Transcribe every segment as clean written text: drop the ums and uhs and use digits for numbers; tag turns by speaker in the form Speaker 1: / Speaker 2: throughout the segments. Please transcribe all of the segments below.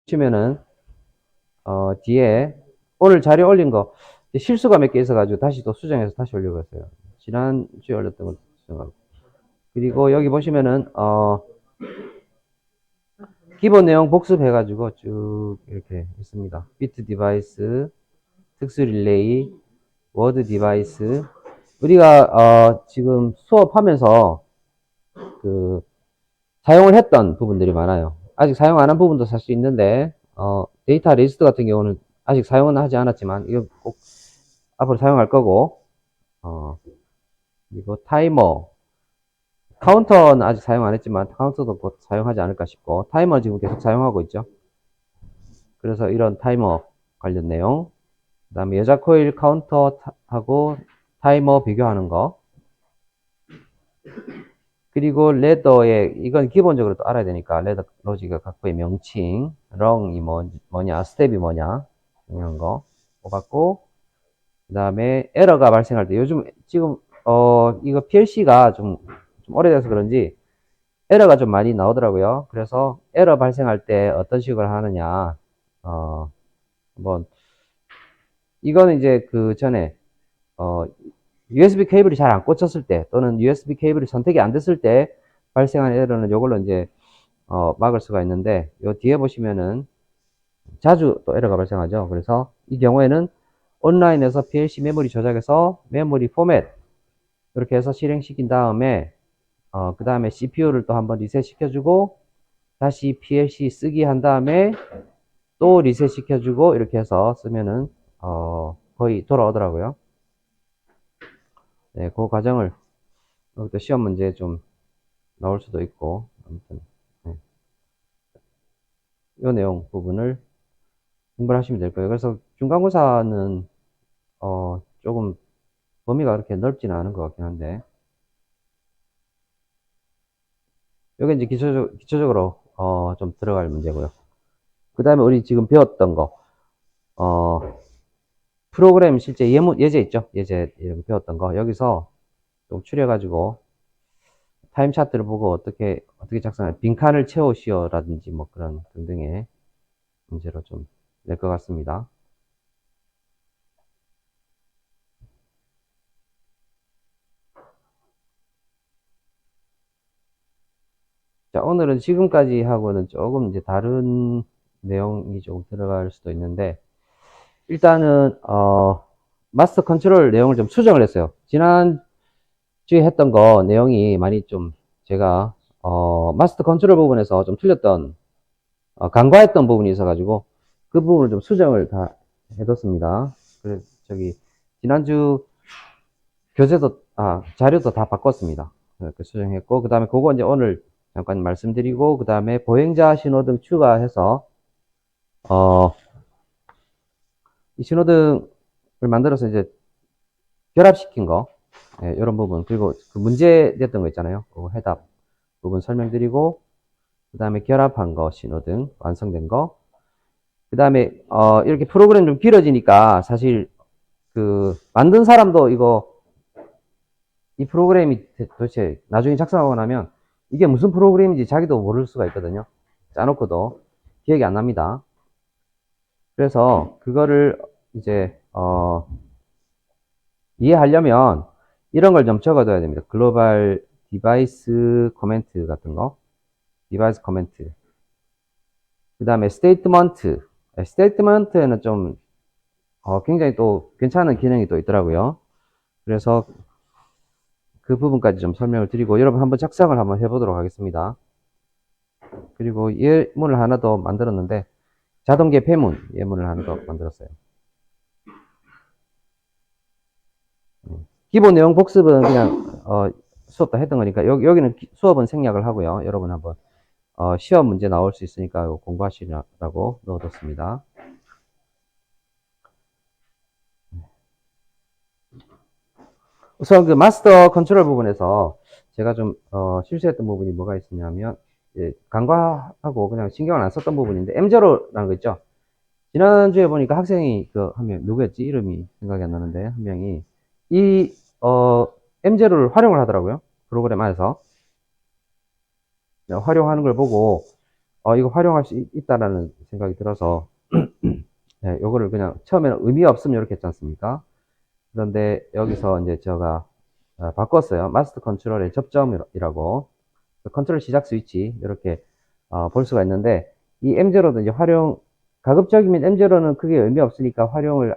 Speaker 1: 보시면은 뒤에 오늘 자료 올린 거 실수가 몇 개 있어가지고 다시 또 수정해서 다시 올리고 있어요. 지난주에 올렸던 거 수정하고. 그리고 여기 보시면은 기본 내용 복습해가지고 쭉 이렇게 있습니다. 비트 디바이스, 특수 릴레이, 워드 디바이스. 우리가 지금 수업하면서 그 사용을 했던 부분들이 많아요. 아직 사용 안 한 부분도 사실 있는데 데이터 리스트 같은 경우는 아직 사용은 하지 않았지만 이거 꼭 앞으로 사용할 거고 그리고 타이머, 카운터는 아직 사용 안 했지만 카운터도 곧 사용하지 않을까 싶고 타이머 지금 계속 사용하고 있죠. 그래서 이런 타이머 관련 내용, 그 다음에 여자 코일 카운터하고 타이머 비교하는 거, 그리고 레더의 이건 기본적으로 또 알아야 되니까 레더 로지가 각부의 명칭, 렁이 뭐냐, 스텝이 뭐냐 이런 거 뽑았고, 그 다음에 에러가 발생할 때 요즘 지금 이거 PLC가 좀 오래돼서 그런지 에러가 좀 많이 나오더라고요. 그래서 에러 발생할 때 어떤 식으로 하느냐, 한번 이거는 이제 그 전에 USB 케이블이 잘 안 꽂혔을 때 또는 USB 케이블이 선택이 안 됐을 때 발생하는 에러는 이걸로 이제 막을 수가 있는데, 요 뒤에 보시면은 자주 또 에러가 발생하죠. 그래서 이 경우에는 온라인에서 PLC 메모리 조작해서 메모리 포맷 이렇게 해서 실행시킨 다음에 그 다음에 CPU를 또 한번 리셋 시켜주고 다시 PLC 쓰기 한 다음에 또 리셋 시켜주고 이렇게 해서 쓰면은 거의 돌아오더라고요. 네, 그 과정을 또 시험 문제에 좀 나올 수도 있고, 아무튼 네. 이 내용 부분을 공부를 하시면 될 거예요. 그래서 중간고사는 조금 범위가 그렇게 넓지는 않은 것 같긴 한데, 여기 이제 기초적으로 좀 들어갈 문제고요. 그 다음에 우리 지금 배웠던 거, 프로그램 실제 예제 있죠? 예제 이렇게 배웠던 거 여기서 좀 추려가지고 타임 차트를 보고 어떻게 작성할, 빈칸을 채우시오라든지 뭐 그런 등등의 문제로 좀 낼 것 같습니다. 자, 오늘은 지금까지 하고는 조금 이제 다른 내용이 좀 들어갈 수도 있는데, 일단은 마스터 컨트롤 내용을 좀 수정을 했어요. 지난주에 했던 거 내용이 많이 좀 제가 마스터 컨트롤 부분에서 좀 틀렸던 간과했던 부분이 있어가지고 그 부분을 좀 수정을 다 해뒀습니다. 그래서 저기 지난주 교재도 자료도 다 바꿨습니다. 이렇게 수정했고, 그 다음에 그거 이제 오늘 잠깐 말씀드리고, 그 다음에 보행자 신호등 추가해서 이 신호등을 만들어서 이제 결합시킨 거, 예, 이런 부분, 그리고 그 문제 냈던 거 있잖아요. 그 해답 부분 설명드리고, 그 다음에 결합한 거 신호등 완성된 거, 그 다음에 이렇게 프로그램 좀 길어지니까 사실 그 만든 사람도 이 프로그램이 도대체 나중에 작성하고 나면 이게 무슨 프로그램인지 자기도 모를 수가 있거든요. 짜놓고도 기억이 안 납니다. 그래서 그거를 이제 이해하려면 이런 걸 좀 적어둬야 됩니다. 글로벌 디바이스 코멘트 같은 거, 디바이스 코멘트. 그 다음에 스테이트먼트. 스테이트먼트에는 좀 굉장히 또 괜찮은 기능이 또 있더라고요. 그래서 그 부분까지 좀 설명을 드리고 여러분 한번 작성을 한번 해보도록 하겠습니다. 그리고 예문을 하나 더 만들었는데 자동 개폐문 예문을 하나 더 만들었어요. 기본 내용 복습은 그냥 수업 다 했던 거니까 여기는 수업은 생략을 하고요. 여러분 한번 시험 문제 나올 수 있으니까 공부하시라고 넣어뒀습니다. 우선 그 마스터 컨트롤 부분에서 제가 좀 실수했던 부분이 뭐가 있었냐면, 간과하고 그냥 신경을 안 썼던 부분인데 M0라는 거 있죠. 지난주에 보니까 학생이 그 한 명 누구였지? 이름이 생각이 안 나는데 한 명이 이 M0를 활용을 하더라고요. 프로그램 안에서 활용하는 걸 보고 이거 활용할 수 있다라는 생각이 들어서, 네, 요거를 그냥 처음에는 의미 없으면 이렇게 했지 않습니까? 그런데 여기서 이제 제가 바꿨어요. 마스터 컨트롤의 접점이라고. 컨트롤 시작 스위치, 이렇게 볼 수가 있는데, 이 M0도 이제 가급적이면 M0는 크게 의미 없으니까 활용을,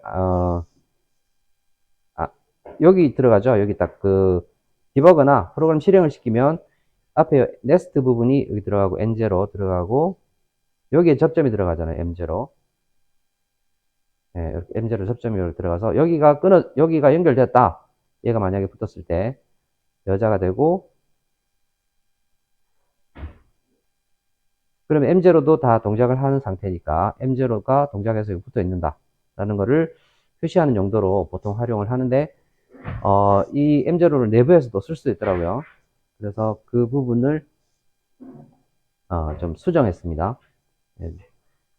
Speaker 1: 여기 들어가죠. 여기 딱 디버거나 프로그램 실행을 시키면 앞에 네스트 부분이 여기 들어가고 N0 들어가고 여기에 접점이 들어가잖아요. M0. 네, 이렇게 M0 접점이 여기 들어가서 여기가 연결됐다. 얘가 만약에 붙었을 때 여자가 되고 그러면 M0도 다 동작을 하는 상태니까 M0가 동작해서 여기 붙어 있는다. 라는 거를 표시하는 용도로 보통 활용을 하는데 이 M0를 내부에서도 쓸 수 있더라고요. 그래서 그 부분을 좀 수정했습니다. 예,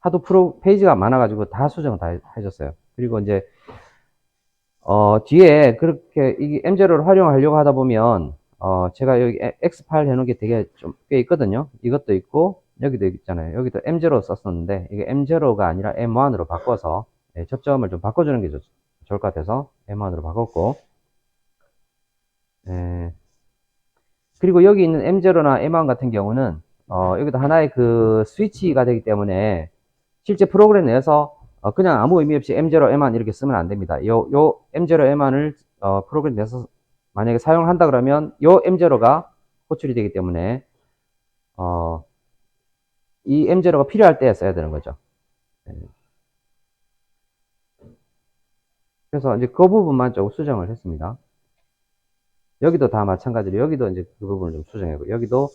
Speaker 1: 하도 페이지가 많아가지고 다 수정을 다 해줬어요. 그리고 이제 뒤에 그렇게 이 M0를 활용하려고 하다 보면 제가 여기 X 파일 해놓은 게 되게 좀 꽤 있거든요. 이것도 있고 여기도 있잖아요. 여기도 M0 썼었는데 이게 M0가 아니라 M1으로 바꿔서 접점을 좀 바꿔주는 게 좋을 것 같아서 M1으로 바꿨고 그리고 여기 있는 M0나 M1 같은 경우는 여기도 하나의 그 스위치가 되기 때문에 실제 프로그램 내에서 그냥 아무 의미 없이 M0, M1 이렇게 쓰면 안 됩니다. 요 M0, M1을 프로그램 내에서 만약에 사용한다 그러면 요 M0가 호출이 되기 때문에 이 M0가 필요할 때 써야 되는 거죠. 그래서 이제 그 부분만 조금 수정을 했습니다. 여기도 다 마찬가지로 여기도 이제 그 부분을 좀 수정했고 여기도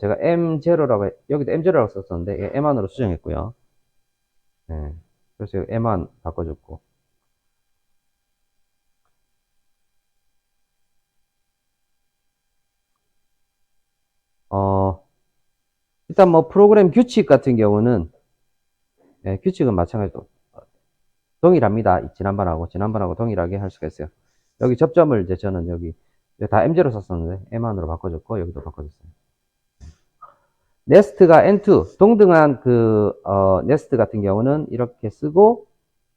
Speaker 1: 제가 여기도 M0라고 썼었는데 M1으로 수정했고요. 네. 그래서 M1 바꿔줬고 일단 뭐 프로그램 규칙 같은 경우는 규칙은 마찬가지로 동일합니다. 지난번하고 동일하게 할 수가 있어요. 여기 접점을 이제 저는 여기 다 M0 썼었는데 M1으로 바꿔줬고 여기도 바꿔줬어요. 네스트가 N2 동등한 네스트 같은 경우는 이렇게 쓰고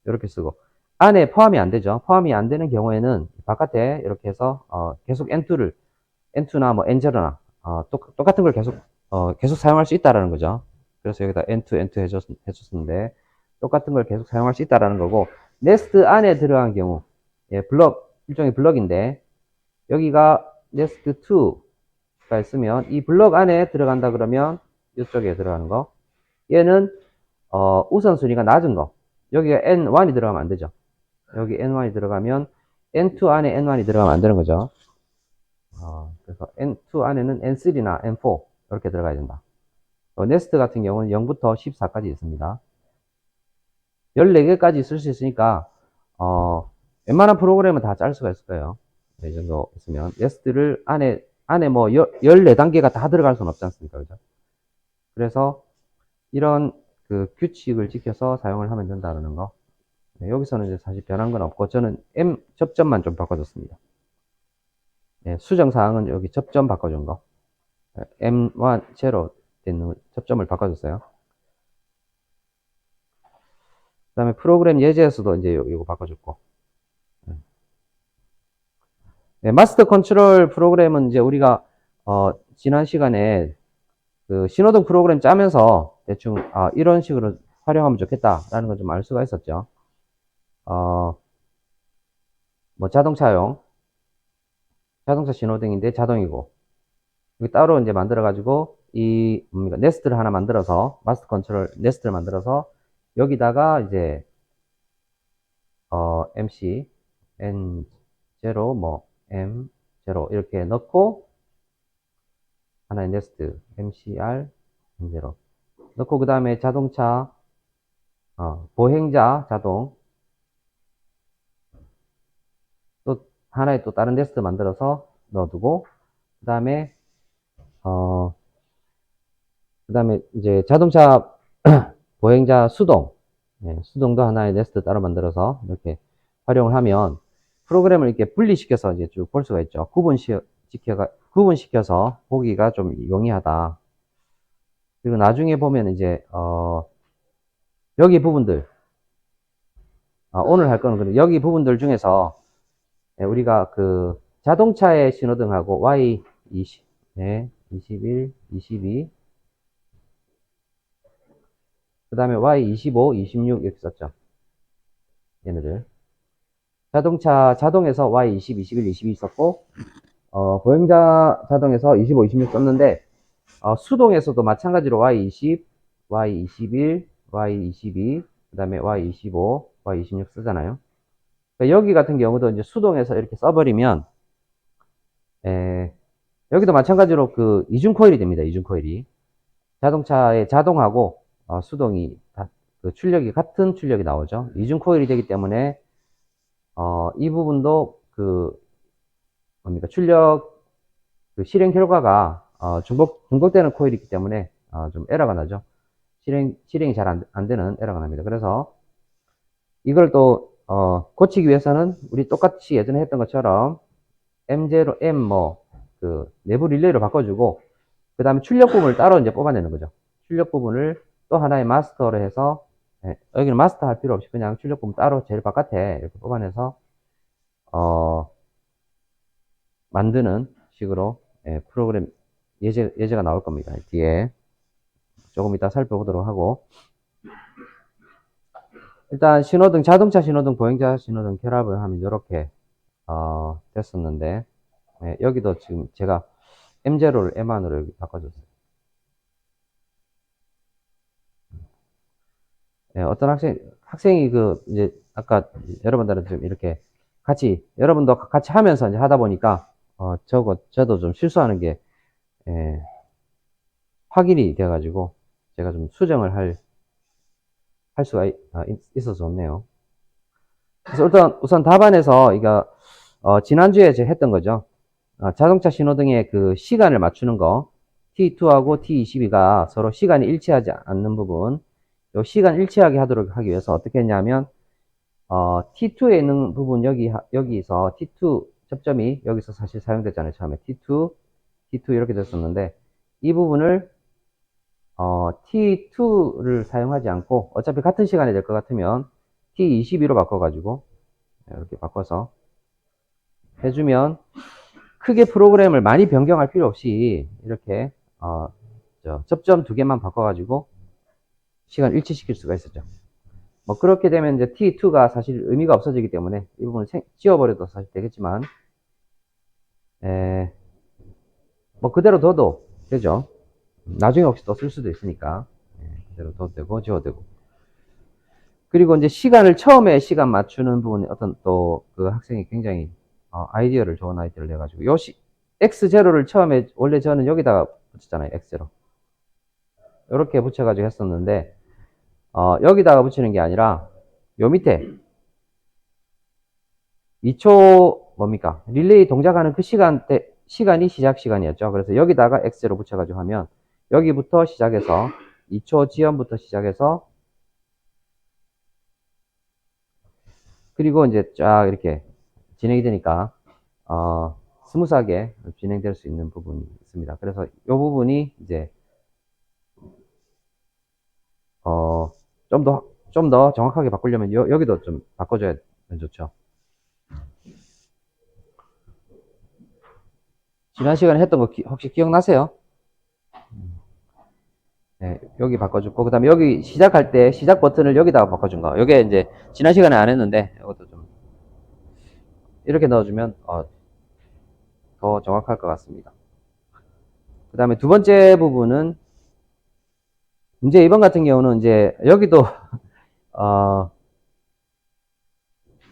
Speaker 1: 이렇게 쓰고 안에 포함이 안 되죠. 포함이 안 되는 경우에는 바깥에 이렇게 해서 계속 N2나 뭐 N0나 똑같은 걸 계속 사용할 수 있다라는 거죠. 그래서 여기다 N2 해줬는데 똑같은 걸 계속 사용할 수 있다라는 거고 네스트 안에 들어간 경우 일종의 블럭인데 여기가 네스트 2가 있으면 이 블럭 안에 들어간다 그러면 이쪽에 들어가는 거 얘는 우선순위가 낮은 거 여기가 N1이 들어가면 안 되죠. 여기 N1이 들어가면 N2 안에 N1이 들어가면 안 되는 거죠. 그래서 N2 안에는 N3나 N4 이렇게 들어가야 된다. 네스트 같은 경우는 0부터 14까지 있습니다. 14개까지 쓸 수 있으니까 웬만한 프로그램은 다 짤 수가 있을 거예요. 이 정도 있으면 네스트를 안에 뭐 14단계가 다 들어갈 수는 없지 않습니까? 그죠? 그래서 이런 그 규칙을 지켜서 사용을 하면 된다는 거. 네, 여기서는 이제 사실 변한 건 없고 저는 M 접점만 좀 바꿔줬습니다. 네, 수정 사항은 여기 접점 바꿔준 거. M1 제로 되는 접점을 바꿔줬어요. 그 다음에 프로그램 예제에서도 이제 이거 바꿔줬고. 네, 마스터 컨트롤 프로그램은 이제 우리가 지난 시간에 그 신호등 프로그램 짜면서 대충 이런 식으로 활용하면 좋겠다라는 걸 좀 알 수가 있었죠. 뭐 자동차 신호등인데 자동이고 여기 따로 이제 만들어 가지고 네스트를 하나 만들어서 마스터 컨트롤 네스트를 만들어서 여기다가 이제 MC N0 뭐 M0 이렇게 넣고 하나의 네스트 MCR N0 넣고 그 다음에 자동차 보행자 자동 또 하나의 또 다른 네스트 만들어서 넣어두고 그 다음에 이제 자동차 보행자 수동 수동도 하나의 네스트 따로 만들어서 이렇게 활용을 하면 프로그램을 이렇게 분리시켜서 이제 쭉 볼 수가 있죠. 구분시켜서 보기가 좀 용이하다. 그리고 나중에 보면 이제, 여기 부분들, 오늘 할 거는 여기 부분들 중에서 우리가 그 자동차의 신호등하고 Y20, 네, 21, 22, 그 다음에 Y25, 26 이렇게 썼죠. 얘네들. 자동에서 Y20, 21, 22 썼고, 보행자 자동에서 25, 26 썼는데, 수동에서도 마찬가지로 Y20, Y21, Y22, 그 다음에 Y25, Y26 쓰잖아요. 그러니까 여기 같은 경우도 이제 수동에서 이렇게 써버리면, 여기도 마찬가지로 그 이중 코일이 됩니다. 이중 코일이. 자동차의 자동하고 수동이 그 출력이 같은 출력이 나오죠. 이중 코일이 되기 때문에 이 부분도 그 뭡니까 출력 그 실행 결과가 중복되는 코일이기 때문에 좀 에러가 나죠. 실행이 잘 안 되는 에러가 납니다. 그래서 이걸 또 고치기 위해서는 우리 똑같이 예전에 했던 것처럼 M0, M 그 내부 릴레이로 바꿔주고 그 다음에 출력 부분을 따로 이제 뽑아내는 거죠. 출력 부분을 또 하나의 마스터로 해서 여기는 마스터 할 필요 없이 그냥 출력 부분 따로 제일 바깥에 이렇게 뽑아내서 만드는 식으로 프로그램 예제가 나올 겁니다. 뒤에 조금 이따 살펴보도록 하고 일단 신호등 자동차 신호등 보행자 신호등 결합을 하면 이렇게 됐었는데 여기도 지금 제가 M0를 M1으로 여기 바꿔줬어요. 어떤 학생이 이제, 아까 여러분들한테 좀 이렇게 여러분도 같이 하면서 이제 하다 보니까, 저도 좀 실수하는 게, 확인이 돼가지고, 제가 좀 수정을 할 수가 있어서 좋네요. 그래서 우선 답안에서, 지난주에 제가 했던 거죠. 자동차 신호등의 그 시간을 맞추는 거, T2하고 T22가 서로 시간이 일치하지 않는 부분, 요 시간 일치하게 하기 위해서 어떻게 했냐면, T2에 있는 부분 여기서 T2 접점이 여기서 사실 사용됐잖아요. 처음에 T2 이렇게 됐었는데, 이 부분을, T2를 사용하지 않고, 어차피 같은 시간이 될 것 같으면, T22로 바꿔가지고, 이렇게 바꿔서 해주면, 크게 프로그램을 많이 변경할 필요 없이, 이렇게, 접점 2개만 바꿔가지고, 시간 일치시킬 수가 있었죠. 뭐 그렇게 되면 이제 T2가 사실 의미가 없어지기 때문에 이 부분을 지워버려도 사실 되겠지만 뭐 그대로 둬도 되죠. 나중에 혹시 또 쓸 수도 있으니까 그대로 둬도 되고 지워도 되고. 그리고 이제 처음에 시간 맞추는 부분에 어떤 또 그 학생이 굉장히 좋은 아이디어를 내가지고 X0를 처음에 원래 저는 여기다가 붙였잖아요. X0 이렇게 붙여가지고 했었는데 여기다가 붙이는 게 아니라 요 밑에 2초 뭡니까? 릴레이 동작하는 그 시간이 시작 시간이었죠. 그래서 여기다가 X로 붙여가지고 하면 여기부터 시작해서 2초 지연부터 시작해서 그리고 이제 쫙 이렇게 진행이 되니까 스무스하게 진행될 수 있는 부분이 있습니다. 그래서 이 부분이 이제 좀 더 정확하게 바꾸려면 여기도 좀 바꿔줘야 좋죠. 지난 시간에 했던 거 혹시 기억나세요? 네, 여기 바꿔주고, 그 다음에 여기 시작할 때 시작 버튼을 여기다가 바꿔준 거. 이게 이제 지난 시간에 안 했는데, 이것도 좀 이렇게 넣어주면 더 정확할 것 같습니다. 그 다음에 두 번째 부분은 문제 2번 같은 경우는 이제 여기도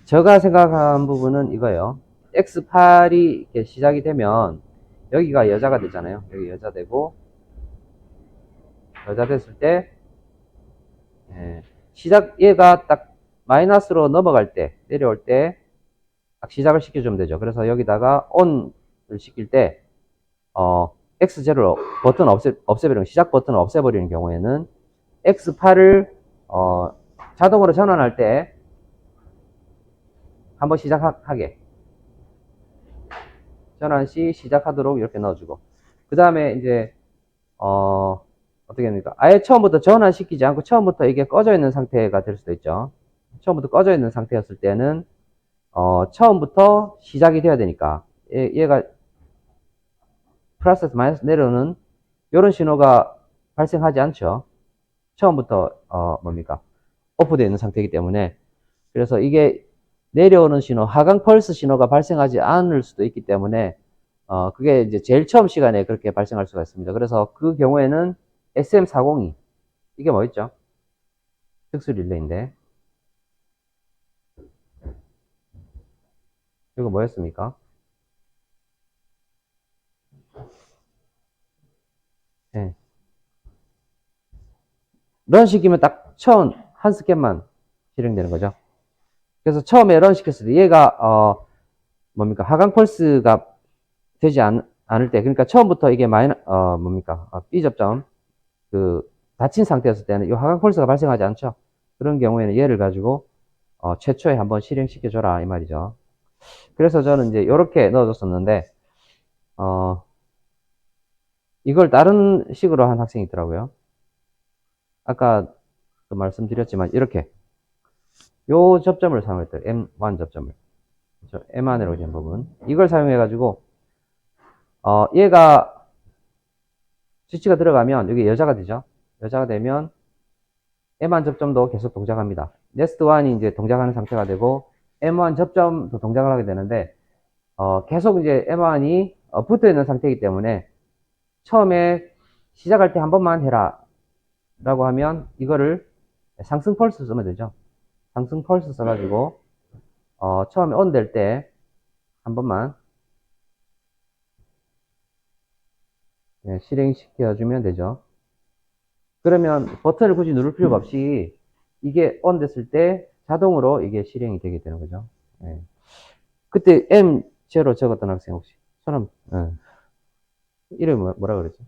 Speaker 1: 제가 생각한 부분은 이거예요. X8이 이렇게 시작이 되면 여기가 여자가 되잖아요. 여기 여자 되고 여자 됐을 때 얘가 딱 마이너스로 넘어갈 때 내려올 때 딱 시작을 시켜주면 되죠. 그래서 여기다가 ON을 시킬 때 X0로 버튼 없애버리는 시작 버튼을 없애버리는 경우에는 X8을 자동으로 전환할 때 한번 시작하게 전환 시 시작하도록 이렇게 넣어주고 그 다음에 이제 어떻게 됩니까? 아예 처음부터 전환시키지 않고 처음부터 이게 꺼져 있는 상태가 될 수도 있죠. 처음부터 꺼져 있는 상태였을 때는 처음부터 시작이 돼야 되니까 얘가 플러스에서 마이너스 내려오는 이런 신호가 발생하지 않죠. 처음부터 뭡니까? 오프되어 있는 상태이기 때문에. 그래서 이게 내려오는 신호, 하강 펄스 신호가 발생하지 않을 수도 있기 때문에 그게 이제 제일 처음 시간에 그렇게 발생할 수가 있습니다. 그래서 그 경우에는 SM402 이게 뭐였죠? 특수 릴레이인데 이거 뭐였습니까? 네. 런 시키면 딱 처음 한 스캔만 실행되는 거죠. 그래서 처음에 런 시켰을 때 얘가 뭡니까? 하강 펄스가 되지 않을 때, 그러니까 처음부터 이게 뭡니까? B 접점 그 닫힌 상태였을 때는 이 하강 펄스가 발생하지 않죠. 그런 경우에는 얘를 가지고 최초에 한번 실행시켜 줘라 이 말이죠. 그래서 저는 이제 이렇게 넣어줬었는데 이걸 다른 식으로 한 학생이 있더라고요. 아까 말씀드렸지만 이렇게 요 접점을 사용했더니 M1 접점을 M1으로 된 부분 이걸 사용해 가지고 얘가 스위치가 들어가면 여기 여자가 되죠. 여자가 되면 M1 접점도 계속 동작합니다. 네스트 1이 이제 동작하는 상태가 되고 M1 접점도 동작을 하게 되는데 계속 이제 M1이 붙어 있는 상태이기 때문에 처음에 시작할 때 한 번만 해라 라고 하면 이거를 상승 펄스 쓰면 되죠. 상승 펄스 써가지고 처음에 on 될 때 한 번만 실행시켜주면 되죠. 그러면 버튼을 굳이 누를 필요가 없이 이게 on 됐을 때 자동으로 이게 실행이 되게 되는 거죠. 예. 그때 M0 적었던 학생 혹시 손 이름이 뭐라 그랬죠?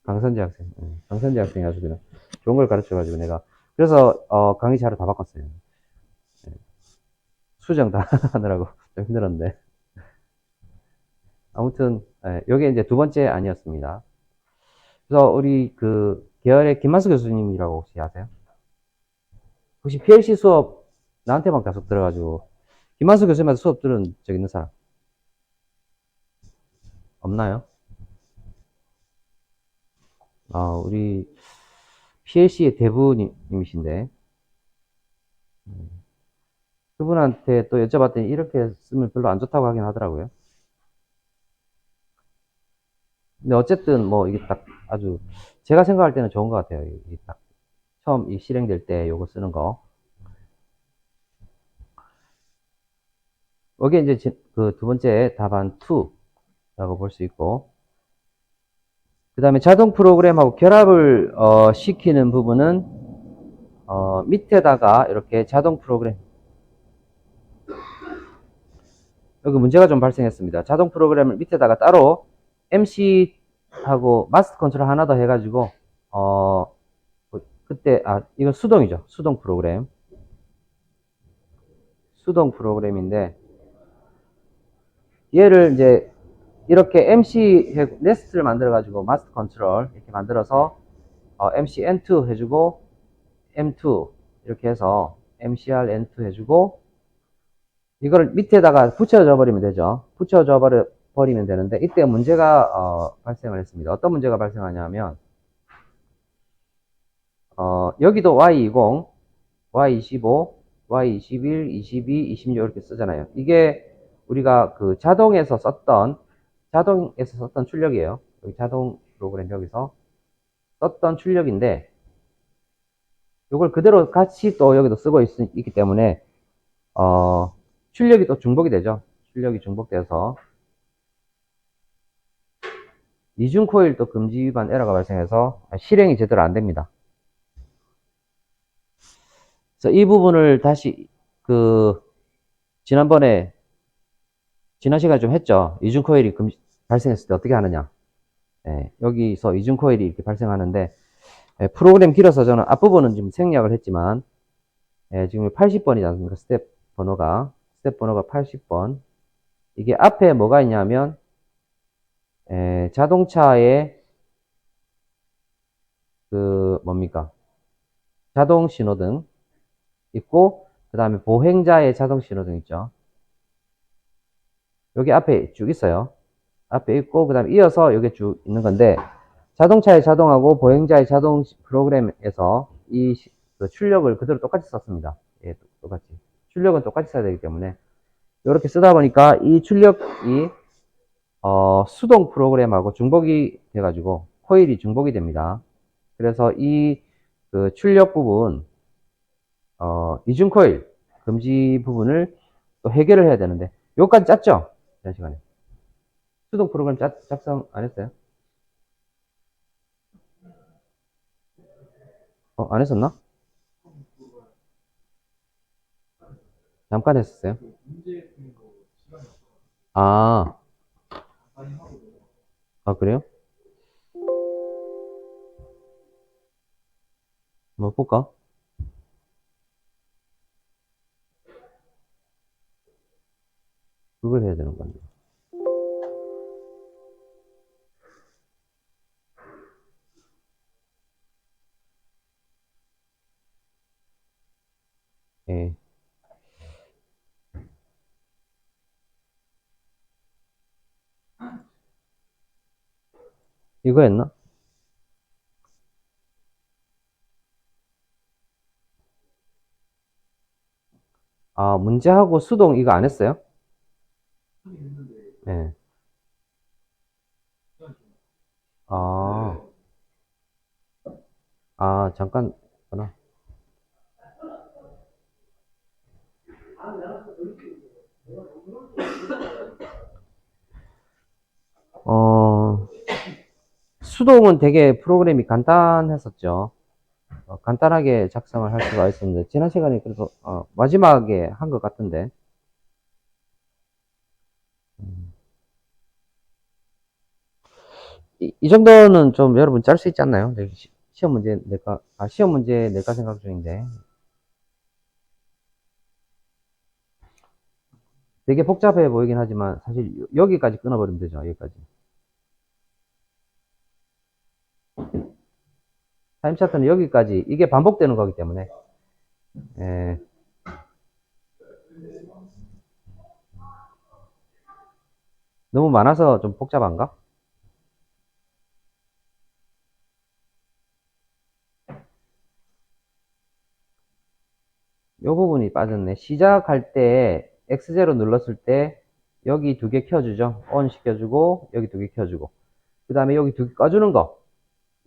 Speaker 1: 강선재 학생. 강선재 학생이 아주 그냥 좋은 걸 가르쳐가지고 내가 그래서 강의 자료 다 바꿨어요. 수정 다 하느라고 좀 힘들었는데 아무튼 요게 이제 두 번째 아니었습니다. 그래서 우리 그 계열의 김만수 교수님이라고 혹시 아세요? 혹시 PLC 수업 나한테만 계속 들어가지고 김만수 교수님한테 수업 들은 적 있는 사람 없나요? 우리 PLC의 대부님이신데 그분한테 또 여쭤봤더니 이렇게 쓰면 별로 안 좋다고 하긴 하더라고요. 근데 어쨌든 뭐 이게 딱 아주 제가 생각할 때는 좋은 것 같아요. 이게 딱 처음 실행될 때 요거 쓰는 거. 여기 이제 그 두 번째 답안 2라고 볼 수 있고 그 다음에 자동 프로그램하고 결합을 시키는 부분은 밑에다가 이렇게 자동 프로그램 여기 문제가 좀 발생했습니다. 자동 프로그램을 밑에다가 따로 MC하고 마스터 컨트롤 하나 더 해가지고 그때 이건 수동이죠. 수동 프로그램인데 얘를 이제 이렇게 MC 네스트를 만들어 가지고 마스터 컨트롤 이렇게 만들어서 MC N2 해주고 M2 이렇게 해서 MCR N2 해주고 이걸 밑에다가 붙여줘 버리면 되죠. 붙여줘 버리면 되는데 이때 문제가 발생을 했습니다. 어떤 문제가 발생하냐면 여기도 Y20, Y25, Y21, 22, 26 이렇게 쓰잖아요. 이게 우리가 그 자동에서 썼던 출력이에요. 여기 자동 프로그램 여기서 썼던 출력인데 이걸 그대로 같이 또 여기도 쓰고 있기 때문에 출력이 또 중복이 되죠. 출력이 중복돼서 이중 코일 또 금지 위반 에러가 발생해서 실행이 제대로 안 됩니다. 그래서 이 부분을 다시 지난번에 지난 시간에 좀 했죠. 이중 코일이 발생했을 때 어떻게 하느냐. 여기서 이중 코일이 이렇게 발생하는데 프로그램 길어서 저는 앞부분은 지금 생략을 했지만 지금 80번이지 않습니까? 스텝 번호가 80번. 이게 앞에 뭐가 있냐면 자동차의 뭡니까? 자동 신호등 있고, 그 다음에 보행자의 자동 신호등 있죠. 여기 앞에 쭉 있어요. 앞에 있고, 그 다음에 이어서 여기 쭉 있는 건데, 자동차의 자동하고 보행자의 자동 프로그램에서 그 출력을 그대로 똑같이 썼습니다. 예, 똑같이. 출력은 똑같이 써야 되기 때문에. 이렇게 쓰다 보니까 이 출력이, 수동 프로그램하고 중복이 돼가지고, 코일이 중복이 됩니다. 그래서 그 출력 부분, 이중 코일 금지 부분을 또 해결을 해야 되는데, 요까지 짰죠? 지난 시간에. 수동 프로그램 작성 안 했어요? 안 했었나? 잠깐 했었어요. 아, 그래요? 뭐 볼까? 그걸 해야 되는 건데. 예. 이거였나? 문제하고 수동 이거 안 했어요? 예. 아, 잠깐, 구나. 수동은 되게 프로그램이 간단했었죠. 간단하게 작성을 할 수가 있었는데, 지난 시간에 그래서, 마지막에 한 것 같은데, 이 정도는 좀 여러분 짤 수 있지 않나요? 네, 시험 문제 시험 문제 낼까 생각 중인데, 되게 복잡해 보이긴 하지만, 사실 여기까지 끊어버리면 되죠, 여기까지. 타임 차트는 여기까지, 이게 반복되는 거기 때문에, 예, 너무 많아서 좀 복잡한가? 요 부분이 빠졌네. 시작할 때 X0 눌렀을 때 여기 두 개 켜주죠. ON 시켜주고 여기 두 개 켜주고 그 다음에 여기 두 개 꺼주는 거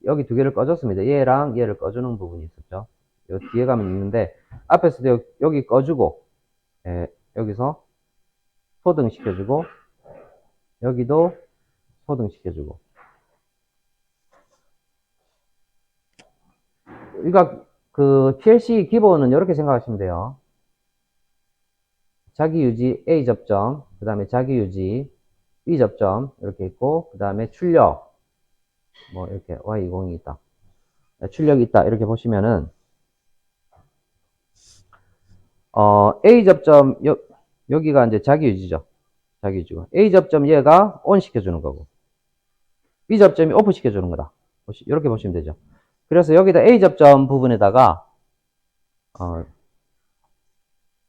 Speaker 1: 여기 두 개를 꺼줬습니다. 얘랑 얘를 꺼주는 부분이 있었죠. 요 뒤에 가면 있는데 앞에서도 여기 꺼주고 여기서 소등 시켜주고 여기도 소등 시켜주고 그러니까 그 PLC 기본은 이렇게 생각하시면 돼요. 자기유지 A 접점, 그 다음에 자기유지 B 접점 이렇게 있고 그 다음에 출력 뭐 이렇게 Y20이 있다. 출력이 있다. 이렇게 보시면은 A 접점 여기가 이제 자기유지죠. 자기유지고 A 접점 얘가 ON 시켜주는 거고 B 접점이 OFF 시켜주는 거다. 이렇게 보시면 되죠. 그래서 여기다 A 접점 부분에다가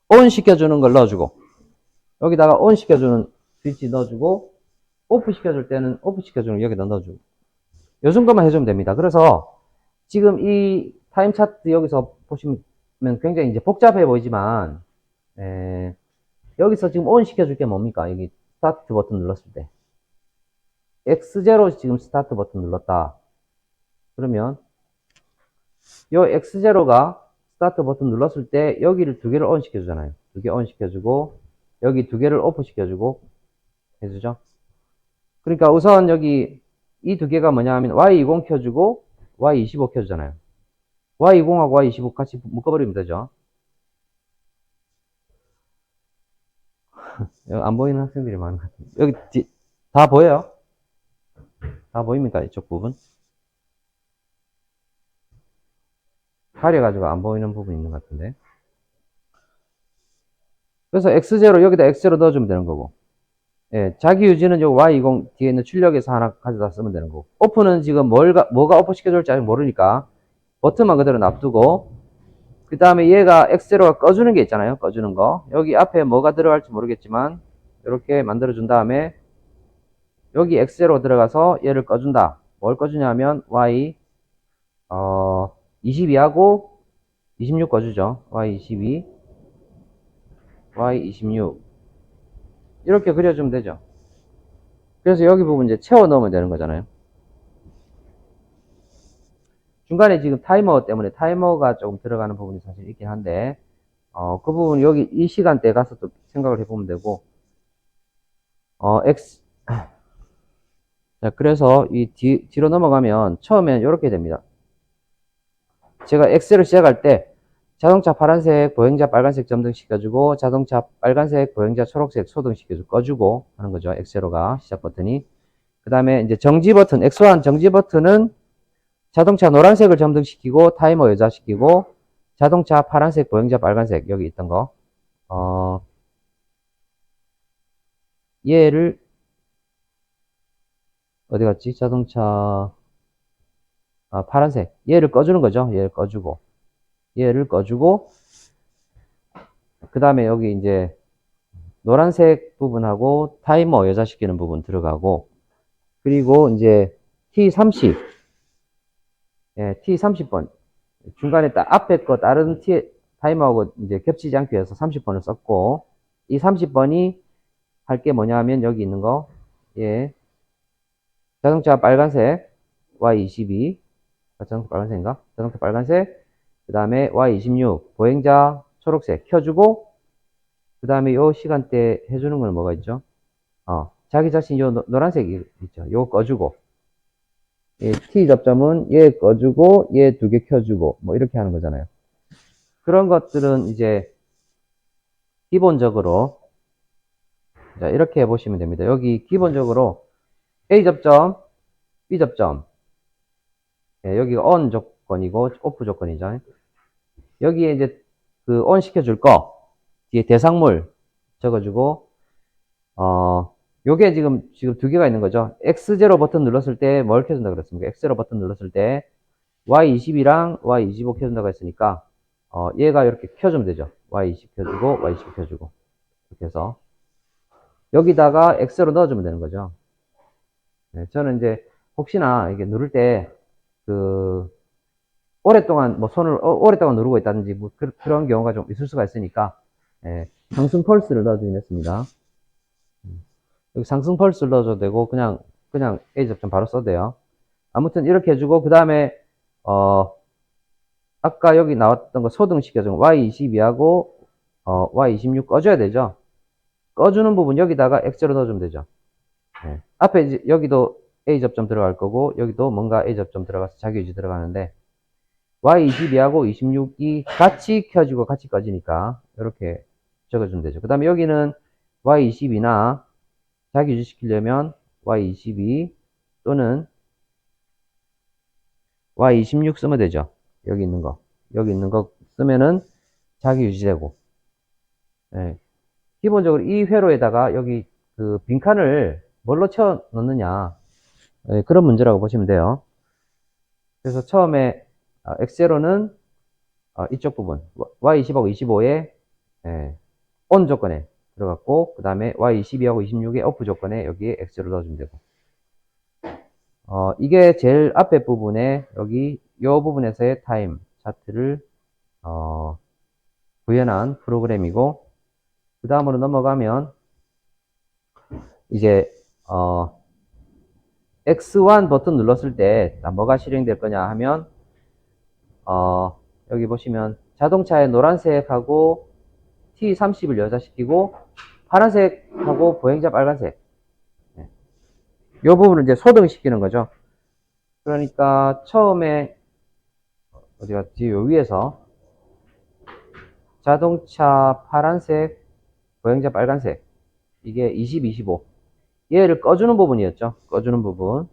Speaker 1: ON 시켜주는 걸 넣어주고 여기다가 ON 시켜주는 스위치 넣어주고 OFF 시켜줄 때는 OFF 시켜주는 걸 여기다 넣어주고 요 정도만 해주면 됩니다. 그래서 지금 이 타임 차트 여기서 보시면 굉장히 이제 복잡해 보이지만 여기서 지금 ON 시켜줄 게 뭡니까? 여기 스타트 버튼 눌렀을 때 X0 지금 스타트 버튼 눌렀다. 그러면 요 X0가 스타트 버튼 눌렀을 때 여기를 두 개를 ON 시켜주잖아요. 두 개 ON 시켜주고 여기 두 개를 OFF 시켜주고 해주죠. 그러니까 우선 여기 이 두 개가 뭐냐 하면 Y20 켜주고 Y25 켜주잖아요. Y20하고 Y25 같이 묶어버리면 되죠. 안 보이는 학생들이 많은 것 같아요. 여기 다 보여요? 다 보입니까? 이쪽 부분? 가려가지고 안 보이는 부분이 있는 것 같은데. 그래서 X0 여기다 X0 넣어주면 되는 거고 예, 자기 유지는 요 Y20 뒤에 있는 출력에서 하나 가져다 쓰면 되는 거고. 오프는 지금 뭐가 오프 시켜줄지 아직 모르니까 버튼만 그대로 놔두고, 그 다음에 얘가 X0가 꺼주는 게 있잖아요. 꺼주는 거. 여기 앞에 뭐가 들어갈지 모르겠지만, 이렇게 만들어준 다음에, 여기 X0 들어가서 얘를 꺼준다. 뭘 꺼주냐면, Y, 22하고 26 꺼주죠. Y22, Y26. 이렇게 그려주면 되죠. 그래서 여기 부분 이제 채워 넣으면 되는 거잖아요. 중간에 지금 타이머 때문에 타이머가 조금 들어가는 부분이 사실 있긴 한데, 그 부분 여기 이 시간대에 가서 또 생각을 해보면 되고, X, 자, 그래서 이 뒤로 넘어가면 처음엔 이렇게 됩니다. 제가 X를 시작할 때 자동차 파란색, 보행자 빨간색 점등시켜주고, 자동차 빨간색, 보행자 초록색 소등시켜주고, 꺼주고 하는 거죠. X로가 시작 버튼이. 그 다음에 이제 정지 버튼, X1 정지 버튼은 자동차 노란색을 점등시키고, 타이머 여자시키고, 자동차 파란색, 보행자 빨간색, 여기 있던 거, 얘를, 어디 갔지? 자동차, 파란색. 얘를 꺼주는 거죠. 얘를 꺼주고. 그 다음에 여기 이제 노란색 부분하고 타이머 여자시키는 부분 들어가고, 그리고 이제 T30, 예, T30번. 중간에 딱 앞에 거 다른 타이머하고 이제 겹치지 않기 위해서 30번을 썼고, 이 30번이 할 게 뭐냐 하면 여기 있는 거, 예, 자동차 빨간색, Y22, 자동차 빨간색인가? 자동차 빨간색, 그 다음에 Y26, 보행자 초록색 켜주고, 그 다음에 요 시간대 해주는 건 뭐가 있죠? 자기 자신 요 노란색이 있죠. 요 꺼주고, 예, T 접점은 얘 꺼주고, 얘 두 개 켜주고, 뭐 이렇게 하는 거잖아요. 그런 것들은 이제 기본적으로, 자, 이렇게 해보시면 됩니다. 여기 기본적으로 A 접점, B 접점, 예, 여기가 ON 조건이고, OFF 조건이죠. 여기에 이제 그 ON 시켜줄 거, 뒤에 대상물 적어주고, 요게 지금 두 개가 있는 거죠. X0 버튼 눌렀을 때 뭘 켜준다 그랬습니까? X0 버튼 눌렀을 때 Y20이랑 Y25 켜준다고 했으니까, 얘가 이렇게 켜주면 되죠. Y20 켜주고, Y20 켜주고. 이렇게 해서. 여기다가 X로 넣어주면 되는 거죠. 네, 저는 이제 혹시나 이게 누를 때, 오랫동안 뭐 손을 오랫동안 누르고 있다든지 뭐 그런 경우가 좀 있을 수가 있으니까, 예, 상승 펄스를 넣어주긴 했습니다. 여기 상승 펄스를 넣어줘도 되고, 그냥 A 접점 바로 써도 돼요. 아무튼 이렇게 해주고, 그 다음에, 아까 여기 나왔던 거 소등시켜준 Y22하고, Y26 꺼줘야 되죠. 꺼주는 부분 여기다가 X로 넣어주면 되죠. 네. 앞에 이제 여기도 A 접점 들어갈 거고, 여기도 뭔가 A 접점 들어가서 자기 유지 들어가는데, Y22하고 26이 같이 켜지고 같이 꺼지니까, 이렇게 적어주면 되죠. 그 다음에 여기는 Y22나 자기 유지시키려면 Y22 또는 Y26 쓰면 되죠. 여기 있는 거 쓰면은 자기 유지되고. 네. 기본적으로 이 회로에다가 여기 그 빈칸을 뭘로 채워 넣느냐. 네, 그런 문제라고 보시면 돼요. 그래서 처음에 X0는 이쪽 부분 Y20하고 25에 ON 조건에 들어갔고, 그 다음에 Y22하고 26의 OFF 조건에 여기에 X를 넣어주면 되고, 이게 제일 앞에 부분에 여기 요 부분에서의 타임 차트를 구현한 프로그램이고, 그 다음으로 넘어가면 이제 X1 버튼 눌렀을 때 뭐가 실행될 거냐 하면, 여기 보시면 자동차의 노란색하고 T30을 여자시키고, 파란색하고 보행자 빨간색, 이 부분을 이제 소등시키는 거죠. 그러니까 처음에 어디 갔지? 요 위에서 자동차 파란색, 보행자 빨간색, 이게 20, 25. 얘를 꺼주는 부분이었죠. 꺼주는 부분.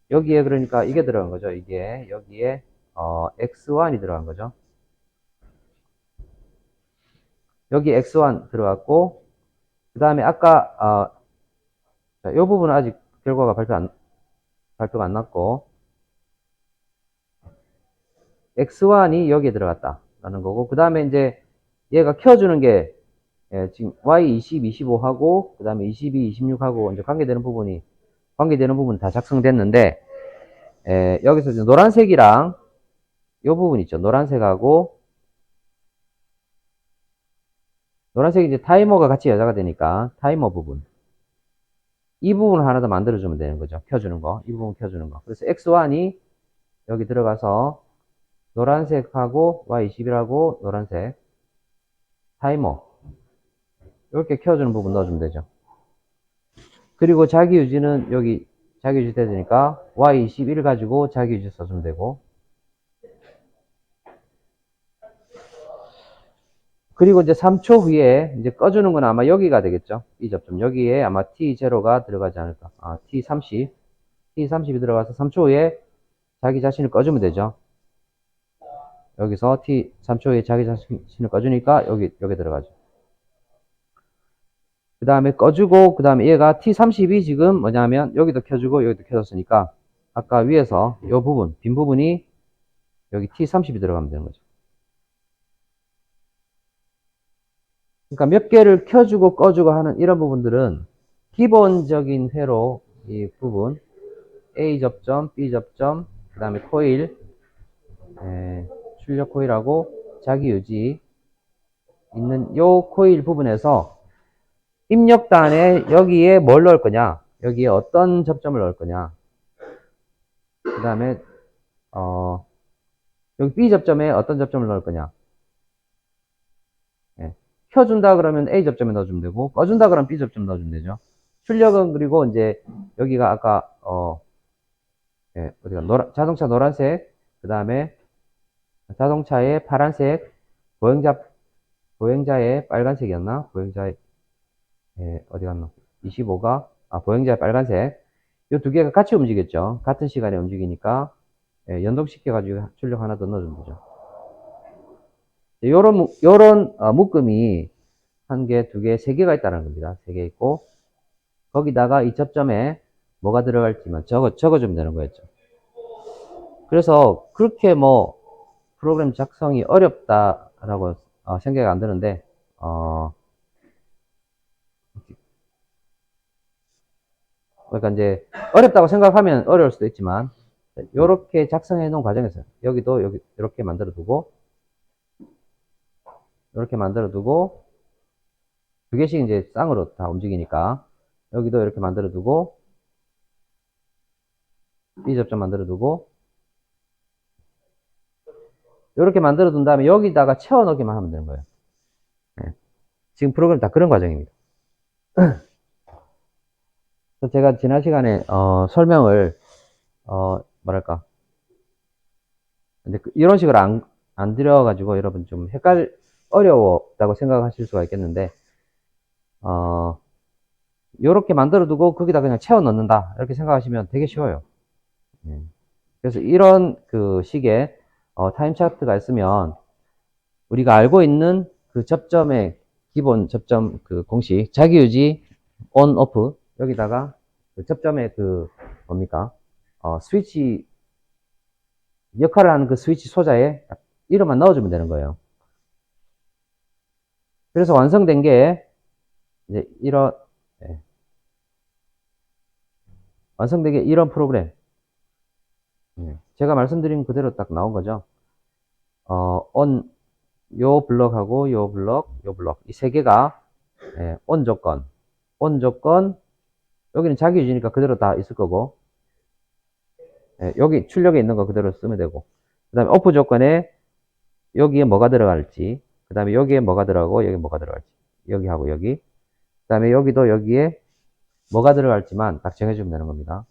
Speaker 1: 여기에 그러니까 이게 들어간 거죠. 이게 여기에 X1이 들어간 거죠. 여기 X1 들어갔고, 그 다음에 아까 자, 이 부분은 아직 결과가 발표가 안 났고, X1이 여기에 들어갔다라는 거고, 그 다음에 이제 얘가 켜주는 게, 예, 지금 Y 20, 25하고, 그 다음에 22, 26하고, 이제 관계되는 부분 다 작성됐는데, 예, 여기서 이제 노란색이랑, 요 부분 있죠. 노란색하고, 노란색이 이제 타이머가 같이 여자가 되니까, 타이머 부분. 이 부분을 하나 더 만들어주면 되는 거죠. 켜주는 거. 이 부분 켜주는 거. 그래서 X1이 여기 들어가서, 노란색하고, Y21하고, 노란색, 타이머. 이렇게 켜주는 부분 넣어주면 되죠. 그리고 자기 유지는 여기 자기 유지 되니까 Y21 가지고 자기 유지 써주면 되고, 그리고 이제 3초 후에 이제 꺼주는 건 아마 여기가 되겠죠. 이 접점. 여기에 아마 T0가 들어가지 않을까. 아, T30이 들어가서 3초 후에 자기 자신을 꺼주면 되죠. 여기서 3초 후에 자기 자신을 꺼주니까 여기 들어가죠. 그 다음에 꺼주고, 그 다음에 얘가 T30이 지금 뭐냐면 여기도 켜주고 여기도 켜졌으니까 아까 위에서 이 부분, 빈 부분이 여기 T30이 들어가면 되는 거죠. 그러니까 몇 개를 켜주고 꺼주고 하는 이런 부분들은 기본적인 회로 이 부분 A 접점, B 접점, 그 다음에 코일, 출력 코일하고 자기 유지 있는 요 코일 부분에서 입력단에 여기에 뭘 넣을 거냐, 여기에 어떤 접점을 넣을 거냐, 그 다음에 여기 B 접점에 어떤 접점을 넣을 거냐. 켜준다 그러면 A 접점에 넣어주면 되고, 꺼준다 그러면 B 접점 넣어주면 되죠. 출력은 그리고 이제 여기가 아까 어디가 자동차 노란색, 그 다음에 자동차의 파란색, 보행자의 빨간색이었나? 보행자의 어디 갔나? 25가 보행자의 빨간색. 이 두 개가 같이 움직였죠. 같은 시간에 움직이니까 연동시켜가지고 출력 하나 더 넣어주면 되죠. 요런 묶음이 한 개, 두 개, 세 개가 있다는 겁니다. 세 개 있고, 거기다가 이 접점에 뭐가 들어갈지만 적어주면 되는 거였죠. 그래서 그렇게 뭐 프로그램 작성이 어렵다라고 생각이 안 드는데, 그러니까 이제 어렵다고 생각하면 어려울 수도 있지만, 이렇게 작성해 놓은 과정에서 여기도 이렇게 만들어 두고, 이렇게 만들어 두고, 두 개씩 이제 쌍으로 다 움직이니까 여기도 이렇게 만들어 두고, 이 접점 만들어 두고, 이렇게 만들어 둔 다음에 여기다가 채워 넣기만 하면 되는 거예요. 네. 지금 프로그램 다 그런 과정입니다. 제가 지난 시간에 설명을 뭐랄까, 근데 이런 식으로 안 드려가지고 여러분 좀 어려웠다고 생각하실 수가 있겠는데, 요렇게 만들어 두고 거기다 그냥 채워 넣는다 이렇게 생각하시면 되게 쉬워요. 그래서 이런 그 식의 타임 차트가 있으면 우리가 알고 있는 그 접점의 기본 접점 그 공식 자기유지 on off 여기다가 그 접점의 그 뭡니까 스위치 역할을 하는 그 스위치 소자에 이름만 넣어주면 되는 거예요. 그래서 완성된 게 이제 완성된 게 이런 프로그램. 제가 말씀드린 그대로 딱 나온 거죠. 요 블럭하고 요 블럭, 이 세 개가 on 조건, 여기는 자기 유지니까 그대로 다 있을 거고, 여기 출력에 있는 거 그대로 쓰면 되고, 그 다음에 off 조건에 여기에 뭐가 들어갈지, 그 다음에 여기에 뭐가 들어가고 여기 뭐가 들어갈지, 여기하고 여기, 그 다음에 여기도 여기에 뭐가 들어갈지만 딱 정해주면 되는 겁니다.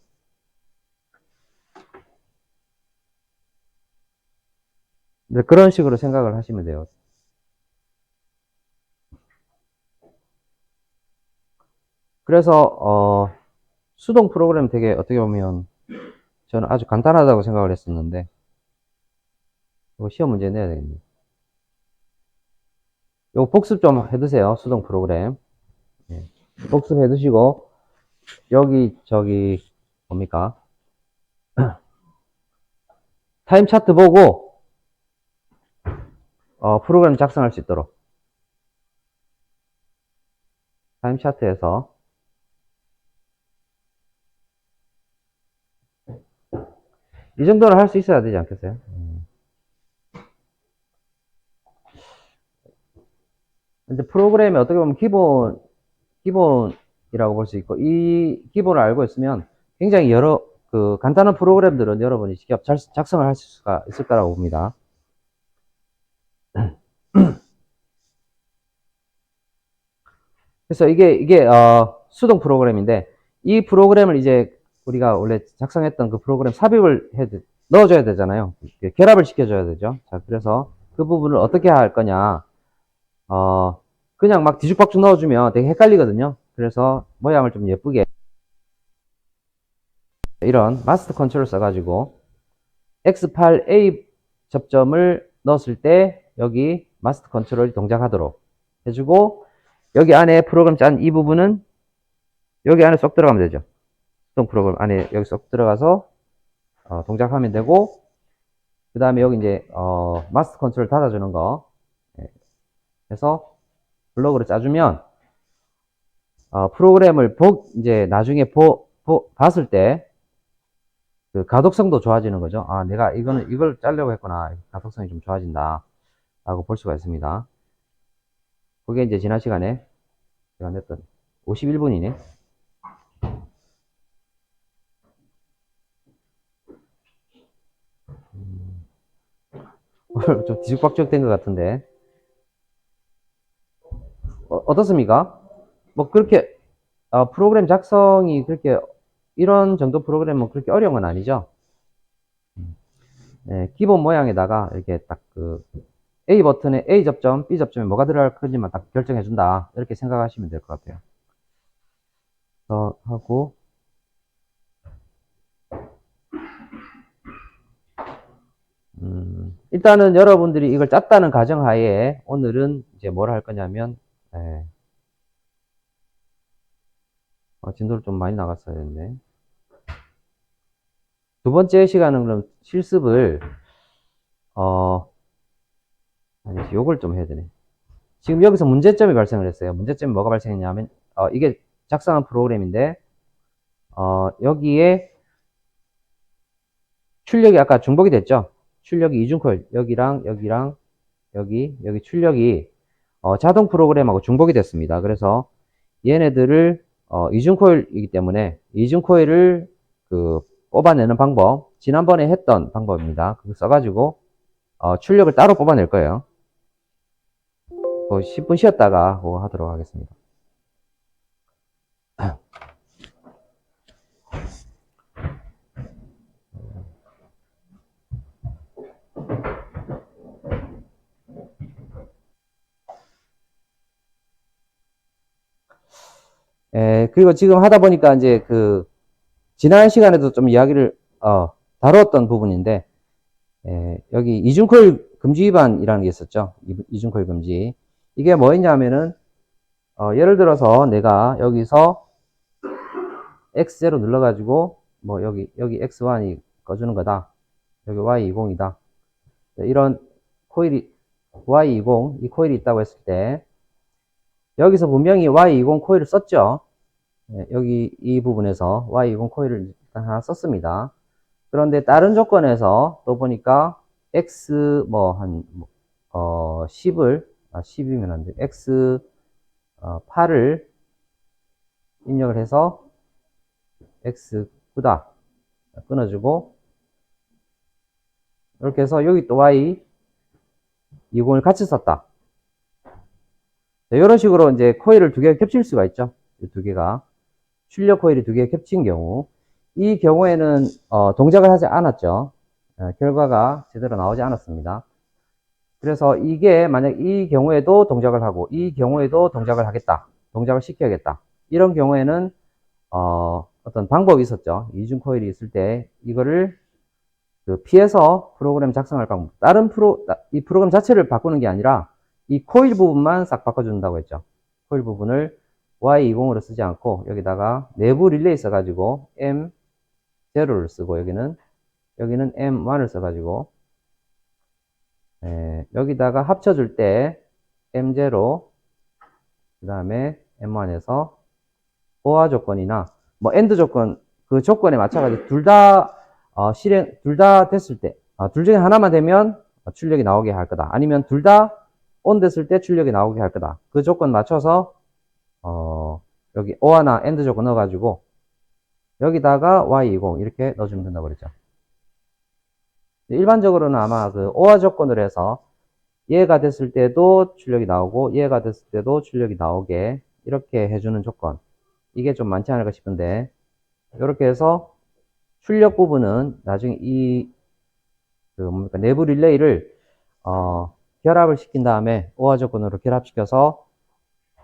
Speaker 1: 그런 식으로 생각을 하시면 돼요. 그래서 수동 프로그램 되게 어떻게 보면 저는 아주 간단하다고 생각을 했었는데 이거 시험 문제 내야 되겠네요. 이거 복습 좀 해두세요. 수동 프로그램 복습 해두시고 여기, 저기, 뭡니까? 타임 차트 보고, 프로그램 작성할 수 있도록. 타임 차트에서. 이 정도는 할 수 있어야 되지 않겠어요? 이제 프로그램이 어떻게 보면 기본이라고 볼 수 있고, 이 기본을 알고 있으면 굉장히 간단한 프로그램들은 여러분이 직접 작성을 할 수가 있을 거라고 봅니다. 그래서 이게 수동 프로그램인데, 이 프로그램을 이제 우리가 원래 작성했던 그 프로그램 삽입을 넣어줘야 되잖아요. 결합을 시켜줘야 되죠. 자, 그래서 그 부분을 어떻게 할 거냐. 그냥 막 뒤죽박죽 넣어주면 되게 헷갈리거든요. 그래서 모양을 좀 예쁘게 이런 마스터 컨트롤 써가지고 X8A 접점을 넣었을 때 여기 마스터 컨트롤이 동작하도록 해주고, 여기 안에 프로그램 짠 이 부분은 여기 안에 쏙 들어가면 되죠. 수동 프로그램 안에 여기 쏙 들어가서 동작하면 되고, 그 다음에 여기 이제 마스터 컨트롤 닫아주는 거 해서 블록으로 짜주면 프로그램을 이제 나중에 봤을 때 그 가독성도 좋아지는 거죠. 아, 내가 이걸 짜려고 했구나. 가독성이 좀 좋아진다. 라고 볼 수가 있습니다. 그게 이제 지난 시간에 제가 냈던 51분이네. 좀 뒤죽박죽 된 것 같은데. 어떻습니까? 뭐 그렇게 프로그램 작성이 그렇게 이런 정도 프로그램은 그렇게 어려운 건 아니죠. 네, 기본 모양에다가 이렇게 딱 그 A 버튼에 A 접점, B 접점에 뭐가 들어갈 건지만 딱 결정해 준다. 이렇게 생각하시면 될 것 같아요. 하고 일단은 여러분들이 이걸 짰다는 가정하에 오늘은 이제 뭘 할 거냐면 진도를 좀 많이 나갔어야 했네. 두 번째 시간은 그럼 실습을 아니, 요걸 좀 해야 되네. 지금 여기서 문제점이 발생을 했어요. 문제점이 뭐가 발생했냐면 이게 작성한 프로그램인데 여기에 출력이 아까 중복이 됐죠. 출력이 이중코일 여기랑 여기랑 여기 출력이 자동 프로그램하고 중복이 됐습니다. 그래서 얘네들을 이중코일이기 때문에 이중코일을 뽑아내는 방법, 지난번에 했던 방법입니다. 그거 써가지고 출력을 따로 뽑아낼 거예요. 10분 쉬었다가 그거 하도록 하겠습니다. 그리고 지금 하다 보니까 이제 지난 시간에도 좀 이야기를 다뤘던 부분인데 여기 이중코일 금지 위반이라는 게 있었죠. 이중코일 금지. 이게 뭐였냐면은 예를 들어서 내가 여기서 X0 눌러가지고 뭐 여기 X1이 꺼주는 거다. 여기 Y20이다. 이런 코일이 Y20 이 코일이 있다고 했을 때 여기서 분명히 Y20 코일을 썼죠. 여기 이 부분에서 Y20 코일을 일단 하나 썼습니다. 그런데 다른 조건에서 또 보니까 X 10이면 안 돼. X 8을 입력을 해서 X 9다 끊어주고, 이렇게 해서 여기 또 Y 20을 같이 썼다. 이런 식으로 이제 코일을 두 개가 겹칠 수가 있죠. 이 두 개가 출력 코일이 두 개가 겹친 경우, 이 경우에는 동작을 하지 않았죠. 결과가 제대로 나오지 않았습니다. 그래서 이게 만약 이 경우에도 동작을 하고 이 경우에도 동작을 하겠다, 동작을 시켜야겠다, 이런 경우에는 어떤 방법이 있었죠. 이중 코일이 있을 때 이거를 피해서 프로그램 작성할 방법, 이 프로그램 자체를 바꾸는 게 아니라 이 코일 부분만 싹 바꿔준다고 했죠. 코일 부분을 Y20으로 쓰지 않고 여기다가 내부 릴레이 써가지고 M0를 쓰고 여기는 M1을 써가지고 여기다가 합쳐줄 때 M0 그 다음에 M1에서 OR 조건이나 뭐 AND 조건 그 조건에 맞춰가지고 둘 다 됐을 때 둘 중에 하나만 되면 출력이 나오게 할 거다. 아니면 둘 다 ON 됐을 때 출력이 나오게 할 거다. 그 조건 맞춰서 여기 OR나 AND 조건 넣어가지고 여기다가 Y20 이렇게 넣어주면 된다고 그랬죠. 일반적으로는 아마 그 OR 조건으로 해서 얘가 됐을 때도 출력이 나오고 얘가 됐을 때도 출력이 나오게 이렇게 해주는 조건, 이게 좀 많지 않을까 싶은데 이렇게 해서 출력 부분은 나중에 내부 릴레이를 결합을 시킨 다음에 OR 조건으로 결합시켜서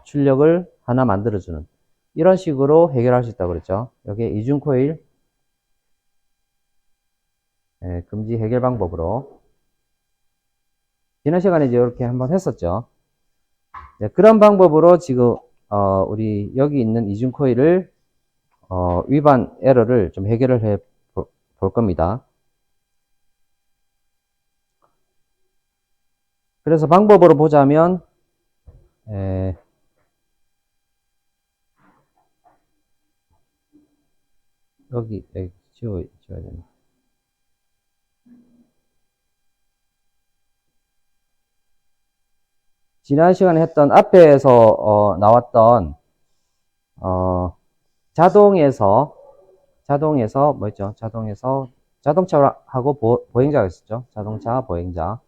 Speaker 1: 출력을 하나 만들어주는 이런 식으로 해결할 수 있다고 그랬죠. 여기에 이중 코일 금지 해결 방법으로 지난 시간에 이제 이렇게 한번 했었죠. 네, 그런 방법으로 지금 우리 여기 있는 이중 코일을 위반 에러를 좀 해결을 해 볼 겁니다. 그래서 방법으로 보자면 여기 지워야 됩니다. 지난 시간에 했던 앞에서 나왔던 자동에서 뭐였죠? 자동에서 자동차하고 보행자가 있었죠. 자동차, 보행자.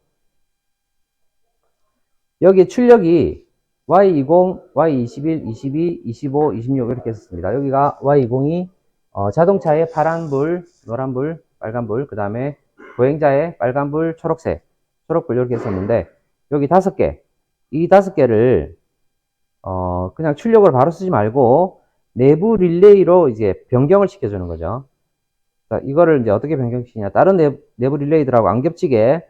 Speaker 1: 여기 출력이 Y20, Y21, 22, 25, 26 이렇게 했었습니다. 여기가 Y20이 자동차의 파란불, 노란불, 빨간불, 그 다음에 보행자의 빨간불, 초록색, 초록불 이렇게 했었는데 여기 5개, 이 5개를 그냥 출력을 바로 쓰지 말고 내부 릴레이로 이제 변경을 시켜주는 거죠. 자, 이거를 이제 어떻게 변경시키냐. 다른 내부 릴레이들하고 안 겹치게,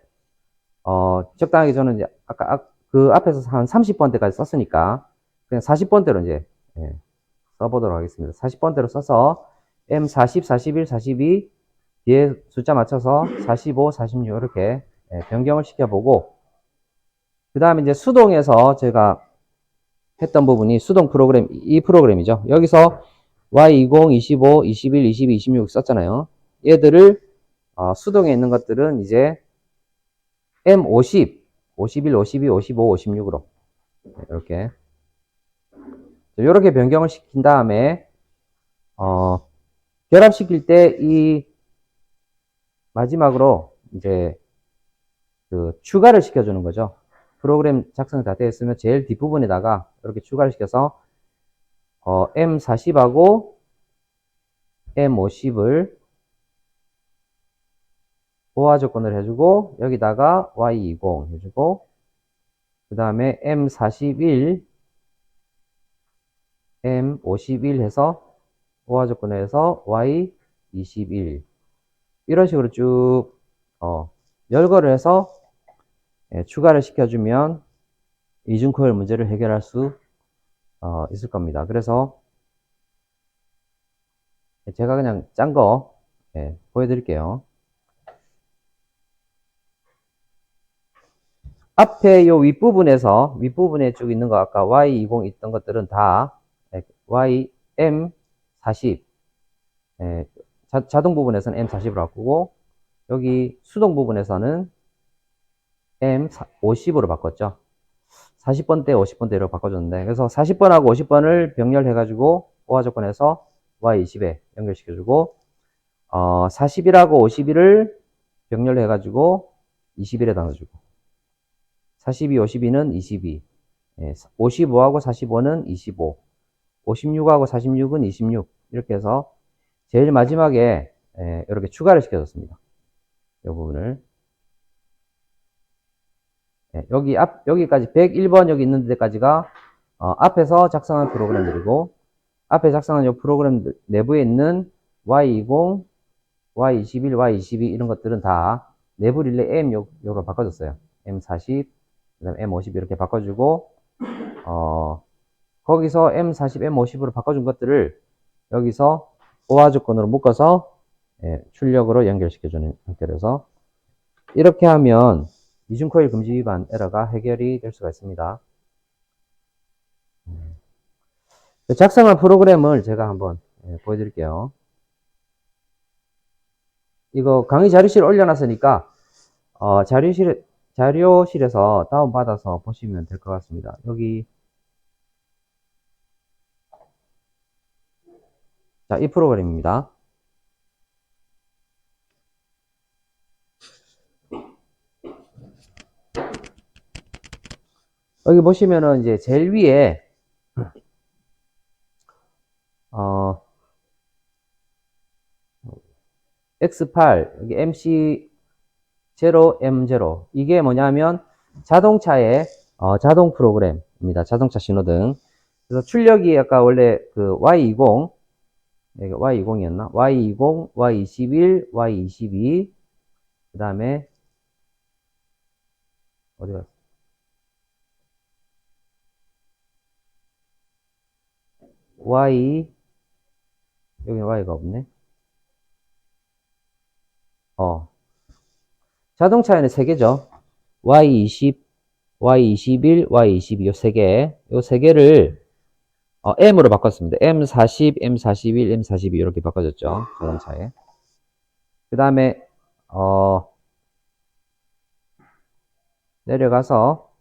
Speaker 1: 적당하게 저는 이제 아까 그 앞에서 한 30번대까지 썼으니까 그냥 40번대로 이제 써보도록 하겠습니다. 40번대로 써서 M40, 41, 42 뒤에 숫자 맞춰서 45, 46 이렇게 변경을 시켜보고 그 다음에 이제 수동에서 제가 했던 부분이 수동 프로그램, 이 프로그램이죠. 여기서 Y20, 25, 21, 22, 26 썼잖아요. 얘들을 수동에 있는 것들은 이제 M50, 51, 52, 55, 56으로 이렇게 변경을 시킨 다음에 결합시킬 때 이 마지막으로 이제 그 추가를 시켜주는 거죠. 프로그램 작성이 다 되어 있으면 제일 뒷부분에다가 이렇게 추가를 시켜서 M40하고 M50을 보아 조건을 해주고 여기다가 Y20 해주고 그 다음에 M41 M51 해서 보아 조건을 해서 Y21 이런 식으로 쭉 열거를 해서 추가를 시켜주면 이중코일 문제를 해결할 수 있을 겁니다. 그래서 제가 그냥 짠 거 보여드릴게요. 앞에 요 윗부분에 쭉 있는 거 아까 Y20 있던 것들은 다 YM40 자동 부분에서는 M40으로 바꾸고 여기 수동 부분에서는 M50으로 바꿨죠. 40번대, 50번대로 바꿔줬는데 그래서 40번하고 50번을 병렬해가지고 보아 조건에서 Y20에 연결시켜주고 41하고 51을 병렬해가지고 21에 나눠주고 42, 52는 22 55하고 45는 25 56하고 46은 26 이렇게 해서 제일 마지막에 이렇게 추가를 시켜줬습니다. 이 부분을 여기까지 101번 여기 있는 데까지가 앞에서 작성한 프로그램들이고 앞에 작성한 이 프로그램 내부에 있는 Y20, Y21, Y22 이런 것들은 다 내부 릴레이 M 요로 바꿔줬어요. M40, 그 다음에 M50 이렇게 바꿔주고 거기서 M40, M50으로 바꿔준 것들을 여기서 보아 조건으로 묶어서 출력으로 연결시켜주는 형태로서 이렇게 하면 이중코일 금지 위반 에러가 해결이 될 수가 있습니다. 작성한 프로그램을 제가 한번 보여드릴게요. 이거 강의 자료실 올려놨으니까 자료실에서 다운받아서 보시면 될 것 같습니다. 여기 자, 이 프로그램입니다. 여기 보시면은 이제 제일 위에 X8 여기 MC0 M0 이게 뭐냐면 자동차의 자동 프로그램입니다. 자동차 신호등. 그래서 출력이 아까 원래 그 Y20 여기 Y20이었나? Y20, Y21, Y22 그 다음에 어디 갔어? Y 여기는 Y가 없네. 자동차에는 3개죠. Y20, Y21, Y22 요 3개. 요 3개를 M으로 바꿨습니다. M40, M41, M42 이렇게 바꿔줬죠. 자동차에. 그 다음에 내려가서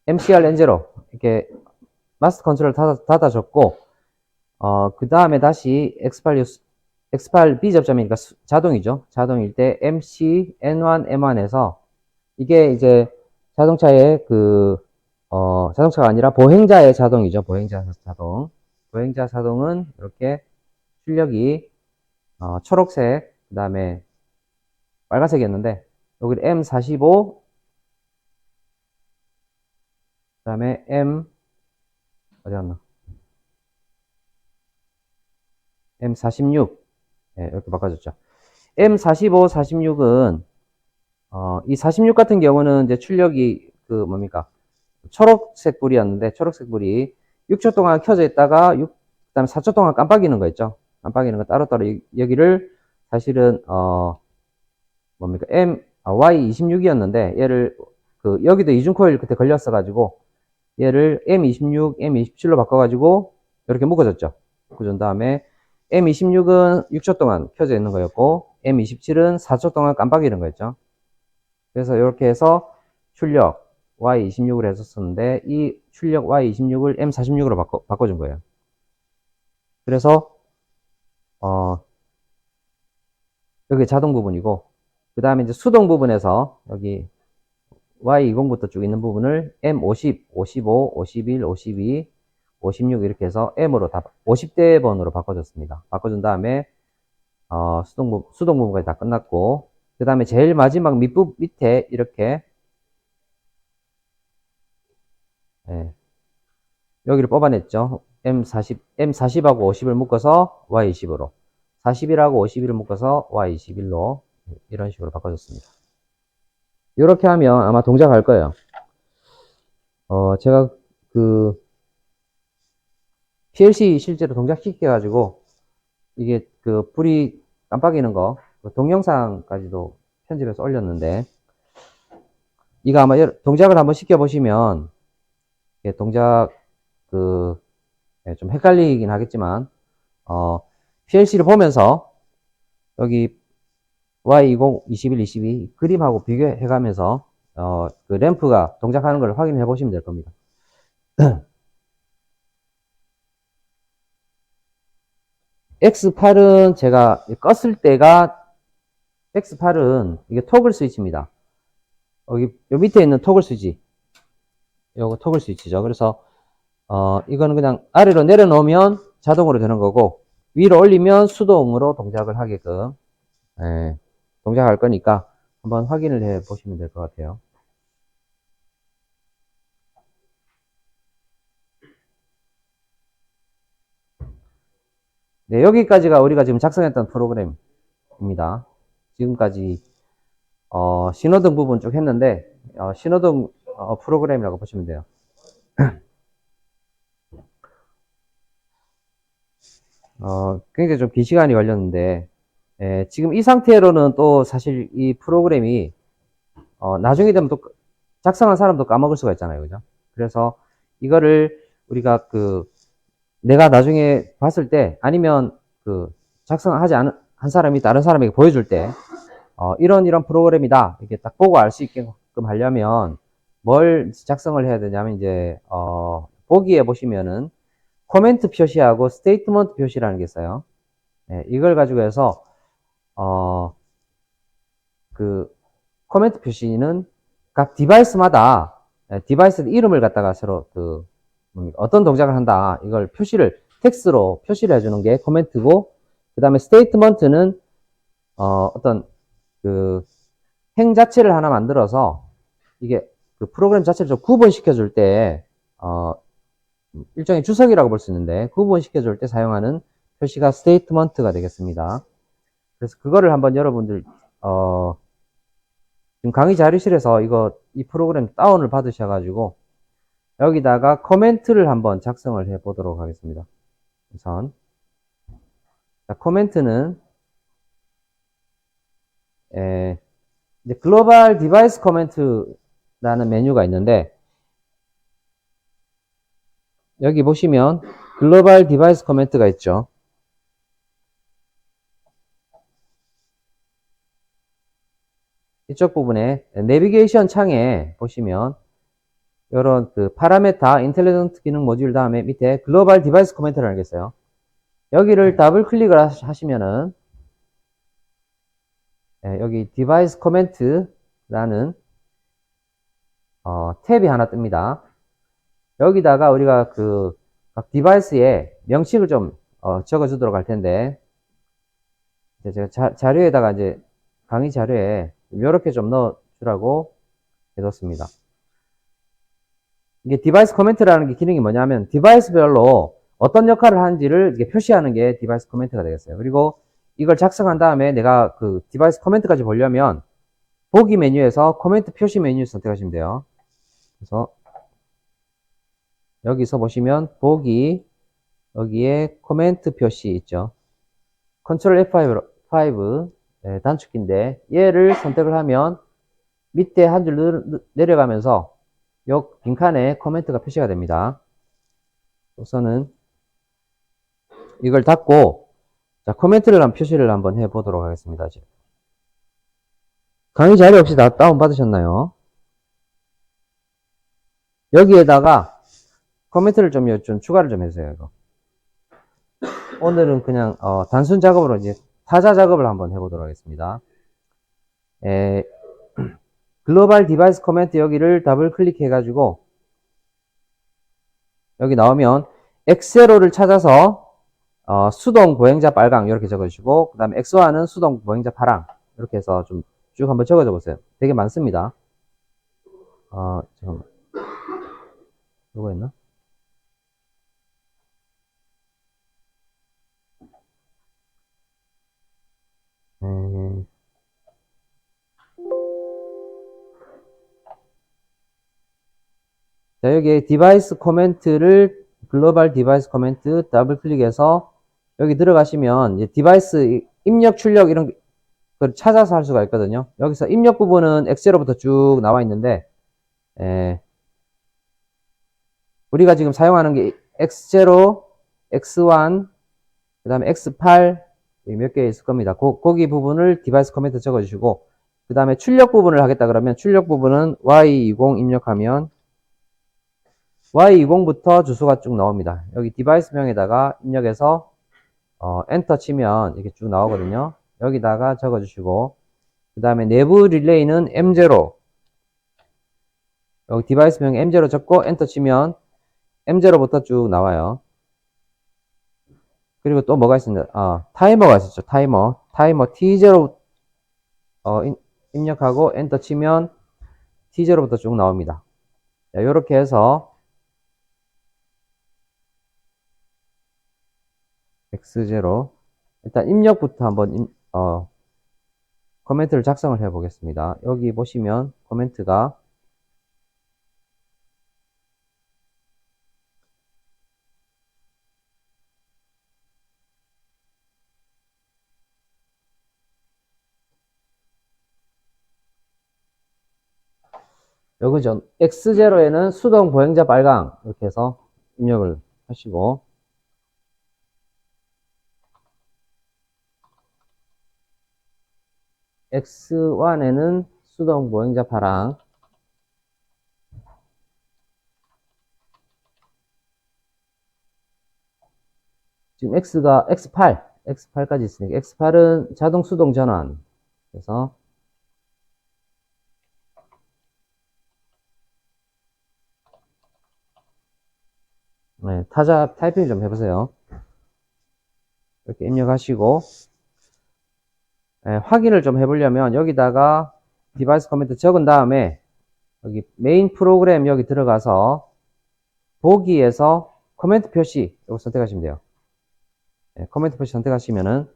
Speaker 1: MCR N0 이렇게 마스터 컨트롤 닫아줬고 그 다음에 다시 X8 B접점이니까 자동이죠. 자동일 때 MC N1 M1에서 이게 이제 자동차의 자동차가 아니라 보행자의 자동이죠. 보행자 자동. 보행자 자동은 이렇게 출력이 초록색, 그 다음에 빨간색이었는데 여기 M45, 그 다음에 어디 갔나? M46 이렇게 바꿔줬죠. M45, 46은 이 46 같은 경우는 이제 출력이 뭡니까? 초록색 불이었는데 초록색 불이 6초 동안 켜져 있다가 그다음에 4초 동안 깜빡이는 거 있죠. 깜빡이는 거 따로따로 여기를 사실은 뭡니까? Y26이었는데 얘를 여기도 이중코일 그때 걸렸어 가지고 얘를 M26, M27로 바꿔 가지고 이렇게 묶어줬죠. 묶어준 다음에 M26은 6초 동안 켜져 있는 거였고 M27은 4초 동안 깜빡이는 거였죠. 그래서 이렇게 해서 출력 Y26을 했었는데 이 출력 Y26을 M46으로 바꿔준 거예요. 그래서 여기 자동 부분이고 그 다음에 이제 수동 부분에서 여기 Y20부터 쭉 있는 부분을 M50, 55, 51, 52, 56 이렇게 해서 M으로 다 50대 번으로 바꿔줬습니다. 바꿔준 다음에 수동 부분까지 다 끝났고 그 다음에 제일 마지막 밑에 이렇게 여기를 뽑아냈죠. M40하고 50을 묶어서 Y20으로 40이라고 51을 묶어서 Y21로 이런 식으로 바꿔줬습니다. 이렇게 하면 아마 동작할 거예요. 제가 PLC 실제로 동작시켜가지고 이게 불이 깜빡이는 거 동영상까지도 편집해서 올렸는데 이거 아마 동작을 한번 시켜보시면 동작 좀 헷갈리긴 하겠지만 PLC를 보면서 여기 Y20, 21, 22 그림하고 비교해가면서 램프가 동작하는 걸 확인해 보시면 될 겁니다. X8은 제가 껐을 때가 X8은 이게 토글 스위치입니다. 여기 요 밑에 있는 토글 스위치 요거 토글 스위치죠. 그래서 이거는 그냥 아래로 내려놓으면 자동으로 되는 거고 위로 올리면 수동으로 동작을 하게끔 동작할 거니까 한번 확인을 해 보시면 될 것 같아요. 네, 여기까지가 우리가 지금 작성했던 프로그램입니다. 지금까지 신호등 부분 쭉 했는데 신호등 프로그램이라고 보시면 돼요. 굉장히 좀 긴 시간이 걸렸는데, 지금 이 상태로는 또 사실 이 프로그램이, 나중에 되면 또 작성한 사람도 까먹을 수가 있잖아요. 그죠? 그래서 이거를 우리가 내가 나중에 봤을 때, 아니면 작성하지 않은, 한 사람이 다른 사람에게 보여줄 때, 이런 프로그램이다. 이렇게 딱 보고 알 수 있게끔 하려면, 뭘 작성을 해야 되냐면, 이제, 보기에 보시면은, 코멘트 표시하고 스테이트먼트 표시라는 게 있어요. 이걸 가지고 해서, 어, 코멘트 표시는 각 디바이스마다, 디바이스 이름을 갖다가 서로 어떤 동작을 한다. 이걸 텍스트로 표시를 해주는 게 코멘트고, 그 다음에 스테이트먼트는, 어떤 행 자체를 하나 만들어서, 이게 프로그램 자체를 좀 구분시켜 줄 때, 일종의 주석이라고 볼 수 있는데, 구분시켜 줄 때 사용하는 표시가 스테이트먼트가 되겠습니다. 그래서 그거를 한번 여러분들, 지금 강의 자료실에서 이 프로그램 다운을 받으셔가지고, 여기다가 코멘트를 한번 작성을 해 보도록 하겠습니다. 우선. 자, 코멘트는, 이제 글로벌 디바이스 코멘트라는 메뉴가 있는데, 여기 보시면 글로벌 디바이스 코멘트가 있죠. 이쪽 부분에 내비게이션 창에 보시면 이런 파라메타 인텔리전트 기능 모듈 다음에 밑에 글로벌 디바이스 코멘트라는 게 있어요. 여기를 더블 클릭을 하시면은 여기 디바이스 코멘트라는 탭이 하나 뜹니다. 여기다가 우리가 각 디바이스에 명칭을 좀 적어주도록 할 텐데, 제가 자료에다가 이제 강의 자료에 이렇게 좀 넣어주라고 해뒀습니다. 이게 디바이스 코멘트라는 게 기능이 뭐냐면 디바이스별로 어떤 역할을 하는지를 이렇게 표시하는 게 디바이스 코멘트가 되겠어요. 그리고 이걸 작성한 다음에 내가 디바이스 코멘트까지 보려면 보기 메뉴에서 코멘트 표시 메뉴 선택하시면 돼요. 그래서 여기서 보시면 보기, 여기에 코멘트 표시 있죠. 컨트롤 F5 단축키인데 얘를 선택을 하면 밑에 한 줄 내려가면서 요 빈칸에 코멘트가 표시가 됩니다. 우선은 이걸 닫고, 자, 코멘트를 표시를 한번 해보도록 하겠습니다. 지금. 강의 자료 혹시 다 다운받으셨나요? 여기에다가 코멘트를 좀 추가를 좀 해주세요. 이거. 오늘은 그냥 단순 작업으로 이제 타자 작업을 한번 해보도록 하겠습니다. 글로벌 디바이스 코멘트 여기를 더블 클릭해가지고 여기 나오면 X0를 찾아서 수동 보행자 빨강 이렇게 적어주시고 그 다음에 X1은 수동 보행자 파랑 이렇게 해서 좀 쭉 한번 적어줘 보세요. 되게 많습니다. 잠깐만. 이거 있나? 자, 여기 디바이스 코멘트를 글로벌 디바이스 코멘트 더블 클릭해서 여기 들어가시면 이제 디바이스 입력 출력 이런 걸 찾아서 할 수가 있거든요. 여기서 입력 부분은 X0부터 쭉 나와 있는데 우리가 지금 사용하는 게 X0, X1, 그 다음에 X8 몇 개 있을 겁니다. 거기 부분을 디바이스 코멘트 적어주시고 그 다음에 출력 부분을 하겠다 그러면 출력 부분은 Y20 입력하면 Y20부터 주소가 쭉 나옵니다. 여기 디바이스명에다가 입력해서 엔터 치면 이렇게 쭉 나오거든요. 여기다가 적어주시고 그 다음에 내부 릴레이는 M0 여기 디바이스명 M0 적고 엔터 치면 M0부터 쭉 나와요. 그리고 또 뭐가 있습니다. 타이머가 있었죠. 타이머 T0 입력하고 엔터 치면 T0부터 쭉 나옵니다. 자, 이렇게 해서 X0 일단 입력부터 한번 코멘트를 작성을 해 보겠습니다. 여기 보시면 코멘트가 요거죠. X0에는 수동 보행자 빨강. 이렇게 해서 입력을 하시고, X1에는 수동 보행자 파랑. 지금 X가 X8까지 있으니까 X8은 자동 수동 전환. 그래서 네, 타자 타이핑 좀 해보세요. 이렇게 입력하시고, 네, 확인을 좀 해보려면 여기다가 디바이스 커맨드 적은 다음에 여기 메인 프로그램 여기 들어가서 보기에서 커맨드 표시 이거 선택하시면 돼요. 네, 커맨드 표시 선택하시면은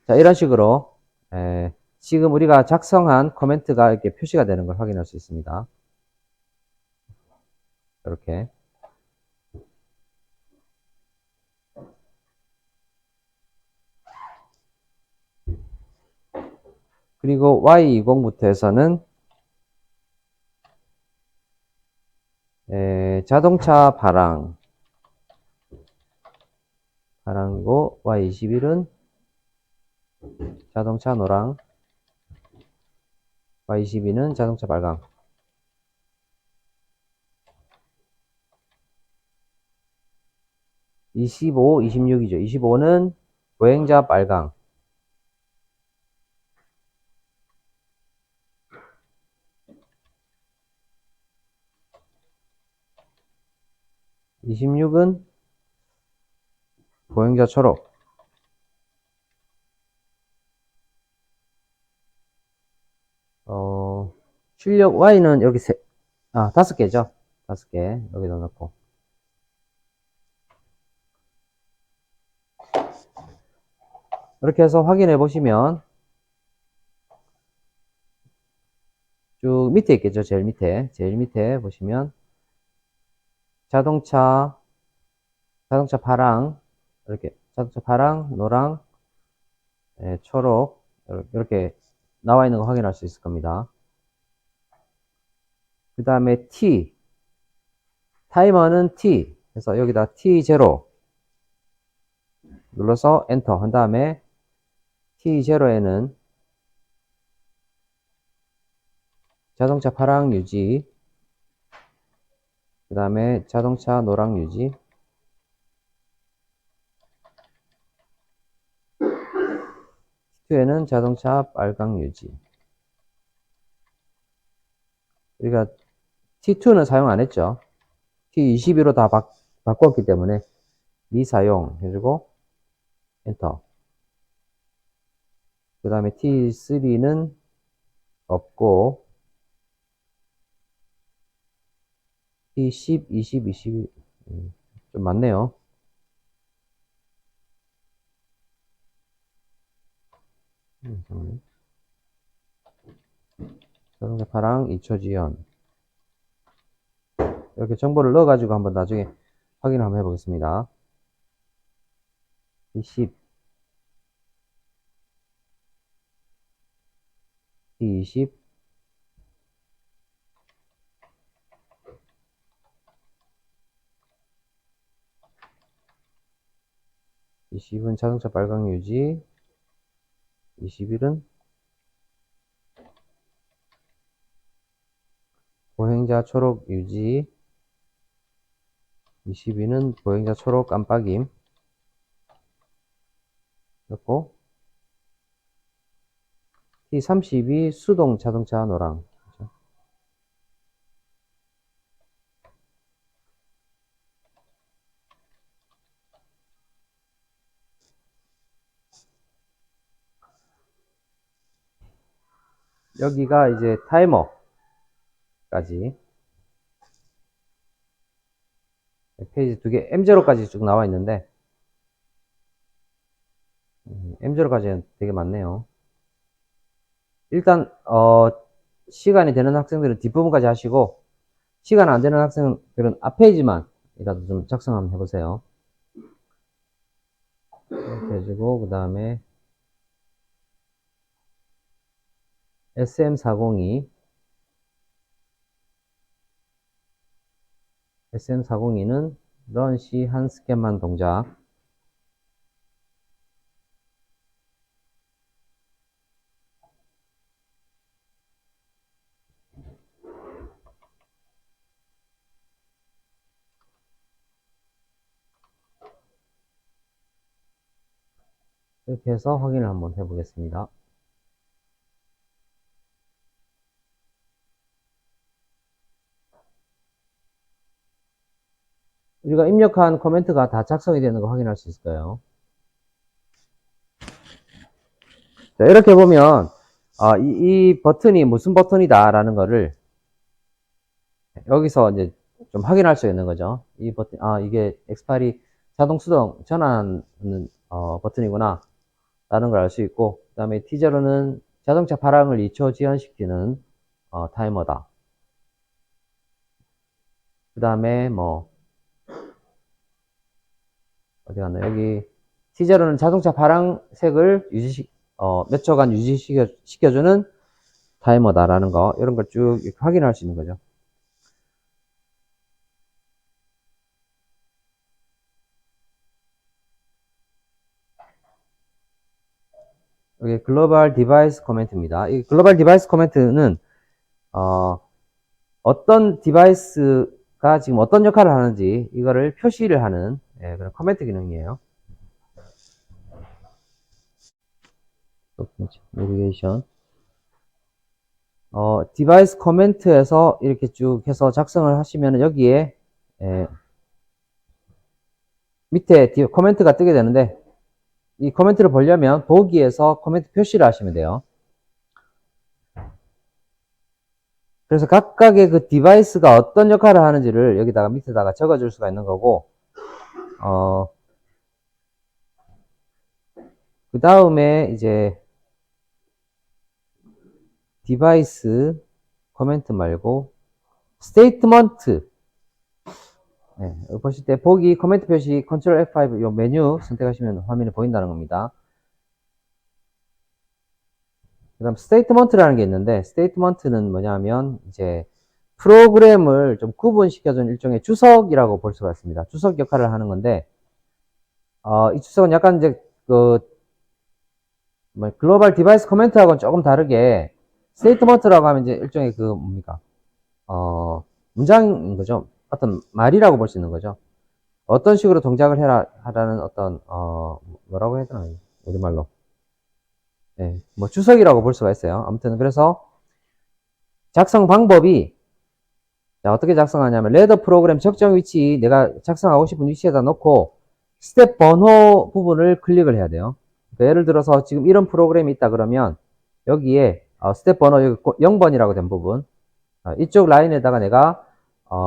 Speaker 1: 자, 이런 식으로 지금 우리가 작성한 코멘트가 이렇게 표시가 되는 걸 확인할 수 있습니다. 이렇게. 그리고 Y20부터 해서는 자동차 파랑이고 Y21은 자동차 노랑, Y22는 자동차 빨강. (25, 26이죠) 25는 보행자 빨강. (26은) 보행자 초록. 출력 Y는 여기 5개죠. 5개 여기다 넣고. 이렇게 해서 확인해 보시면 쭉 밑에 있겠죠. 제일 밑에 보시면 자동차 파랑, 이렇게 자동차 파랑, 노랑, 초록 이렇게 나와 있는 거 확인할 수 있을 겁니다. 그 다음에 T 타이머는 T 그래서 여기다 T0 눌러서 엔터 한 다음에 T0에는 자동차 파랑 유지, 그 다음에 자동차 노랑 유지, T2에는 자동차 빨강 유지. 우리가 T2는 사용 안 했죠. T22로 다 바꿨기 때문에 미사용 해주고 엔터. 그 다음에 T3는 없고 T10, 20, 22 좀 많네요. 자동차 파랑 2초 지연. 이렇게 정보를 넣어가지고 한번 나중에 확인을 한번 해보겠습니다. T10, T20, T10은 자동차 빨강 유지, 21은 보행자 초록 유지, 22는 보행자 초록 깜빡임. 그리고 T32 수동 자동차 노랑. 그렇죠? 여기가 이제 타이머까지 페이지 2개 M0까지 쭉 나와 있는데 M0까지는 되게 많네요. 일단 시간이 되는 학생들은 뒷부분까지 하시고 시간 안 되는 학생들은 앞페이지만이라도 좀 작성 한번 해보세요. 이렇게 해주고 그 다음에 SM402 SM402는 run 시 한 스캔만 동작. 이렇게 해서 확인을 한번 해보겠습니다. 우리가 입력한 코멘트가 다 작성이 되는 거 확인할 수 있을까요? 자, 이렇게 보면 이 버튼이 무슨 버튼이다 라는 거를 여기서 이제 좀 확인할 수 있는 거죠. 이 버튼, 이게 엑스파일이 자동 수동 전환하는 버튼이구나 라는 걸 알 수 있고, 그 다음에 T0는 자동차 발항을 2초 지연시키는 타이머다. 그 다음에 뭐 어디 갔나, 여기 T0는 자동차 발항색을 몇 초간 유지시켜주는 타이머다라는 거, 이런 걸 쭉 확인할 수 있는 거죠. 여기 글로벌 디바이스 코멘트입니다. 이 글로벌 디바이스 코멘트는 어떤 디바이스가 지금 어떤 역할을 하는지 이거를 표시를 하는 그런 코멘트 기능이에요. 내비게이션. 디바이스 코멘트에서 이렇게 쭉 해서 작성을 하시면 여기에 밑에 코멘트가 뜨게 되는데, 이 코멘트를 보려면 보기에서 코멘트 표시를 하시면 돼요. 그래서 각각의 그 디바이스가 어떤 역할을 하는지를 여기다가 밑에다가 적어줄 수가 있는 거고, 그 다음에 이제 디바이스 코멘트 말고 스테이트먼트, 보실 때 보기 코멘트 표시 컨트롤 F5 요 메뉴 선택하시면 화면에 보인다는 겁니다. 그 다음 스테이트먼트라는 게 있는데, 스테이트먼트는 뭐냐면 이제 프로그램을 좀 구분시켜준 일종의 주석이라고 볼 수가 있습니다. 주석 역할을 하는 건데, 이 주석은 약간 이제 글로벌 디바이스 코멘트하고는 조금 다르게, 스테이트먼트라고 하면 이제 일종의 문장인 거죠. 어떤 말이라고 볼 수 있는 거죠. 어떤 식으로 동작을 하라는 어떤, 뭐라고 해야 되나, 우리말로. 뭐 주석이라고 볼 수가 있어요. 아무튼 그래서 작성 방법이, 자, 어떻게 작성하냐면 레더 프로그램 적정 위치, 내가 작성하고 싶은 위치에다 놓고 스텝 번호 부분을 클릭을 해야 돼요. 그러니까 예를 들어서 지금 이런 프로그램이 있다 그러면 여기에 스텝 번호 여기 0번이라고 된 부분, 이쪽 라인에다가 내가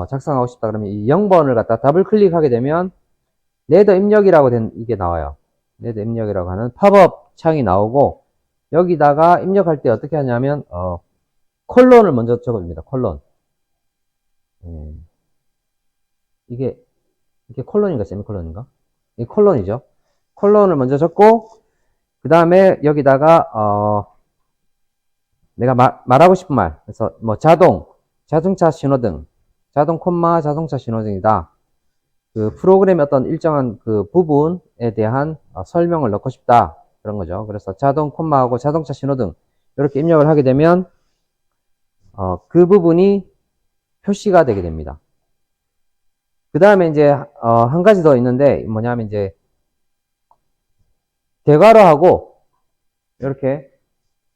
Speaker 1: 작성하고 싶다 그러면 이 0번을 갖다 더블 클릭하게 되면 레더 입력이라고 된 이게 나와요. 레더 입력이라고 하는 팝업 창이 나오고, 여기다가 입력할 때 어떻게 하냐면 콜론을 먼저 적어줍니다. 콜론. 이게 콜론인가 세미콜론인가? 이 콜론이죠. 콜론을 먼저 적고, 그 다음에 여기다가 내가 말하고 싶은 말, 그래서 뭐 자동차 신호등, 자동 콤마 자동차 신호등이다. 그 프로그램의 어떤 일정한 그 부분에 대한 설명을 넣고 싶다, 그런 거죠. 그래서 자동 콤마하고 자동차 신호등 이렇게 입력을 하게 되면 그 부분이 표시가 되게 됩니다. 그 다음에 이제 한 가지 더 있는데 뭐냐면 이제 대괄호 하고 이렇게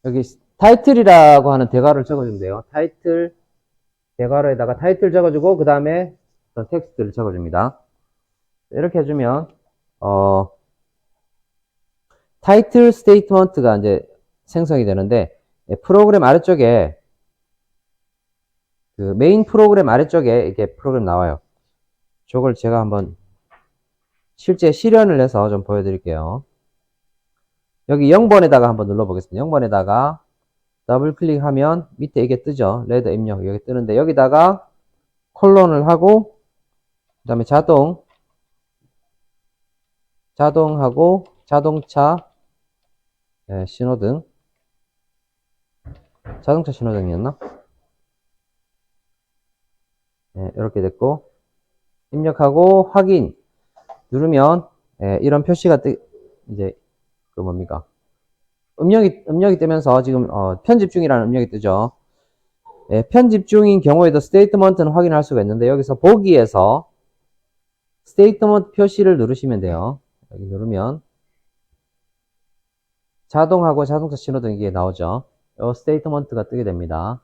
Speaker 1: 여기 타이틀이라고 하는 대괄호를 적어주면 돼요. 타이틀 대괄호에다가 타이틀 적어주고 그 다음에 텍스트를 적어줍니다. 이렇게 해주면 타이틀 스테이트먼트가 이제 생성이 되는데, 프로그램 아래쪽에 그 메인 프로그램 아래쪽에 이렇게 프로그램 나와요. 저걸 제가 한번 실제 실현을 해서 좀 보여드릴게요. 여기 0번에다가 한번 눌러보겠습니다. 0번에다가 더블 클릭하면 밑에 이게 뜨죠. 레더 입력 여기 뜨는데, 여기다가 콜론을 하고 그 다음에 자동하고 자동차 신호등, 자동차 신호등이었나? 예, 이렇게 됐고, 입력하고 확인 누르면, 예, 이런 표시가 이제, 그 뭡니까? 음력이 뜨면서 지금, 편집 중이라는 음력이 뜨죠. 예, 편집 중인 경우에도 스테이트먼트는 확인할 수가 있는데, 여기서 보기에서 스테이트먼트 표시를 누르시면 돼요. 여기 누르면, 자동하고 자동차 신호등 이게 나오죠. 이 스테이트먼트가 뜨게 됩니다.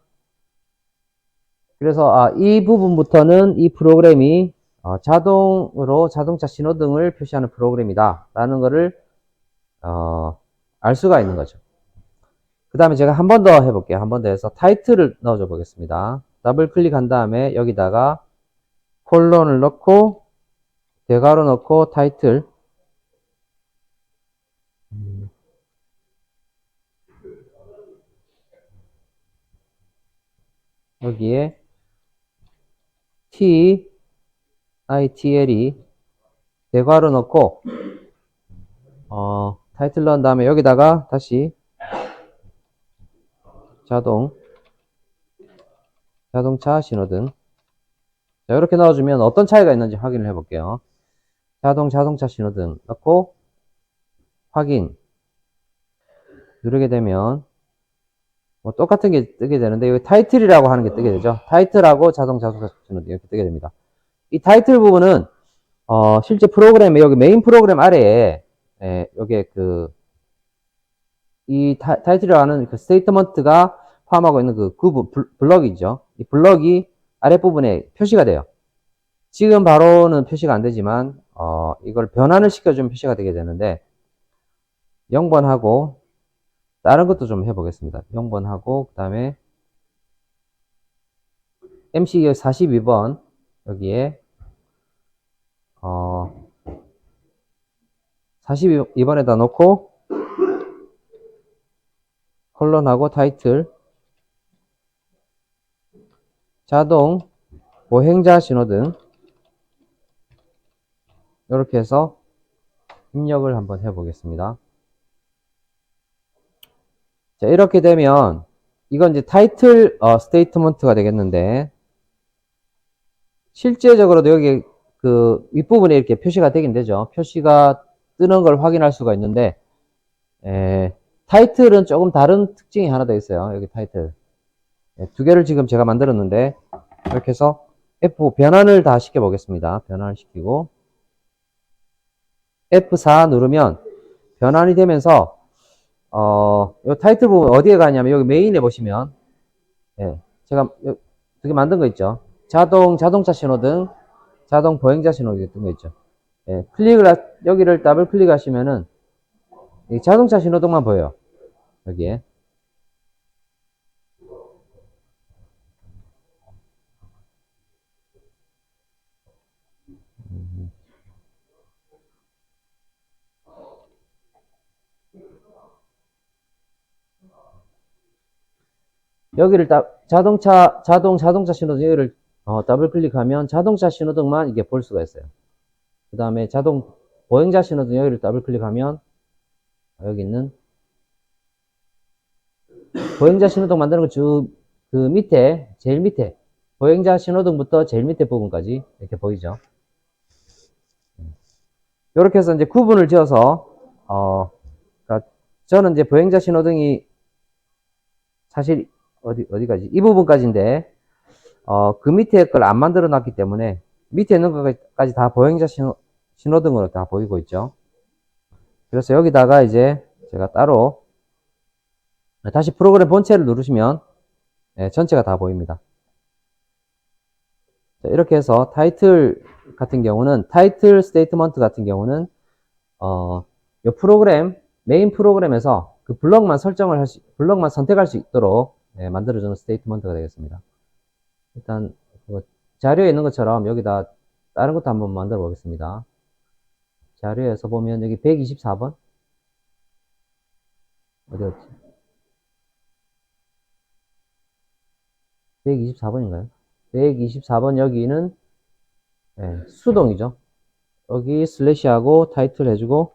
Speaker 1: 그래서 이 부분부터는 이 프로그램이 자동으로 자동차 신호등을 표시하는 프로그램이다 라는 거를 알 수가 있는 거죠. 그 다음에 제가 한 번 더 해볼게요. 한 번 더 해서 타이틀을 넣어줘 보겠습니다. 더블 클릭한 다음에 여기다가 콜론을 넣고 대괄호 넣고 타이틀 여기에 titl이 대괄호 넣고 타이틀 넣은 다음에 여기다가 다시 자동차 신호등. 자, 이렇게 넣어주면 어떤 차이가 있는지 확인을 해볼게요. 자동차 신호등 넣고 확인 누르게 되면 뭐 똑같은 게 뜨게 되는데 여기 타이틀이라고 하는 게 뜨게 되죠. 타이틀하고 자동차 신호등 이렇게 뜨게 됩니다. 이 타이틀 부분은 실제 프로그램에 여기 메인 프로그램 아래에 여기에 이 타이틀이라고 하는 그 스테이트먼트가 포함하고 있는 그 블럭이죠. 이 블럭이 아랫부분에 표시가 돼요. 지금 바로는 표시가 안 되지만 이걸 변환을 시켜주면 표시가 되게 되는데 0번하고 다른 것도 좀 해보겠습니다. 0번하고 그 다음에 MC 42번 여기에 42번에다 놓고 콜론하고 타이틀 자동 보행자 신호등 이렇게 해서 입력을 한번 해보겠습니다. 자, 이렇게 되면 이건 이제 타이틀 스테이트먼트가 되겠는데 실제적으로도 여기 그 윗부분에 이렇게 표시가 되긴 되죠. 표시가 뜨는 걸 확인할 수가 있는데 타이틀은 조금 다른 특징이 하나 더 있어요. 여기 타이틀 두 개를 지금 제가 만들었는데 이렇게 해서 F 변환을 다 시켜 보겠습니다. 변환을 시키고 F4 누르면 변환이 되면서 요 타이틀 부분 어디에 가냐면 여기 메인에 보시면 제가 두 개 만든 거 있죠. 자동차 신호등, 자동 보행자 신호등 같은 거 있죠. 여기를 더블 클릭하시면은 자동차 신호등만 보여요. 여기에. 여기를 자동차 신호등 여기를 더블 클릭하면 자동차 신호등만 이게 볼 수가 있어요. 그 다음에 자동 보행자 신호등 여기를 더블 클릭하면 여기 있는 보행자 신호등 만드는 거 그 밑에 제일 밑에 보행자 신호등부터 제일 밑에 부분까지 이렇게 보이죠. 이렇게 해서 이제 구분을 지어서 그러니까 저는 이제 보행자 신호등이 사실 어디까지 이 부분까지인데 그 밑에 걸 안 만들어 놨기 때문에 밑에 있는 것까지 다 보행자 신호등으로 다 보이고 있죠. 그래서 여기다가 이제 제가 따로 다시 프로그램 본체를 누르시면 전체가 다 보입니다. 자, 이렇게 해서 타이틀 같은 경우는 타이틀 스테이트먼트 같은 경우는 이 프로그램 메인 프로그램에서 그 블럭만 선택할 수 있도록 만들어주는 스테이트먼트가 되겠습니다. 일단 자료에 있는 것처럼 여기다 다른 것도 한번 만들어 보겠습니다. 자료에서 보면 여기 124번 어디였지? 124번인가요? 124번 여기는 수동이죠. 여기 슬래시하고 타이틀 해주고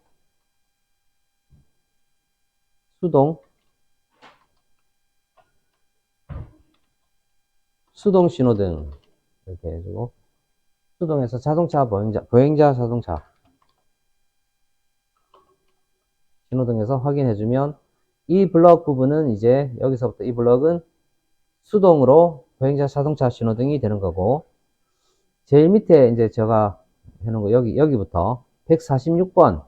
Speaker 1: 수동 수동 신호등 이렇게 해주고 수동에서 자동차 보행자 자동차 신호등에서 확인해주면 이 블럭 부분은 이제 여기서부터 이 블럭은 수동으로 보행자 자동차 신호등이 되는 거고 제일 밑에 이제 제가 해놓은 거 여기부터 146번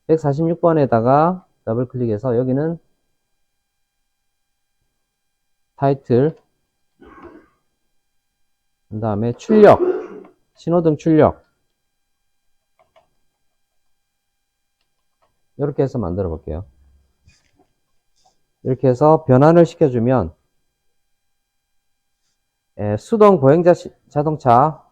Speaker 1: 146번에다가 더블 클릭해서 여기는 타이틀 그 다음에 출력 신호등 출력 이렇게 해서 만들어 볼게요. 이렇게 해서 변환을 시켜주면 수동 보행자 자동차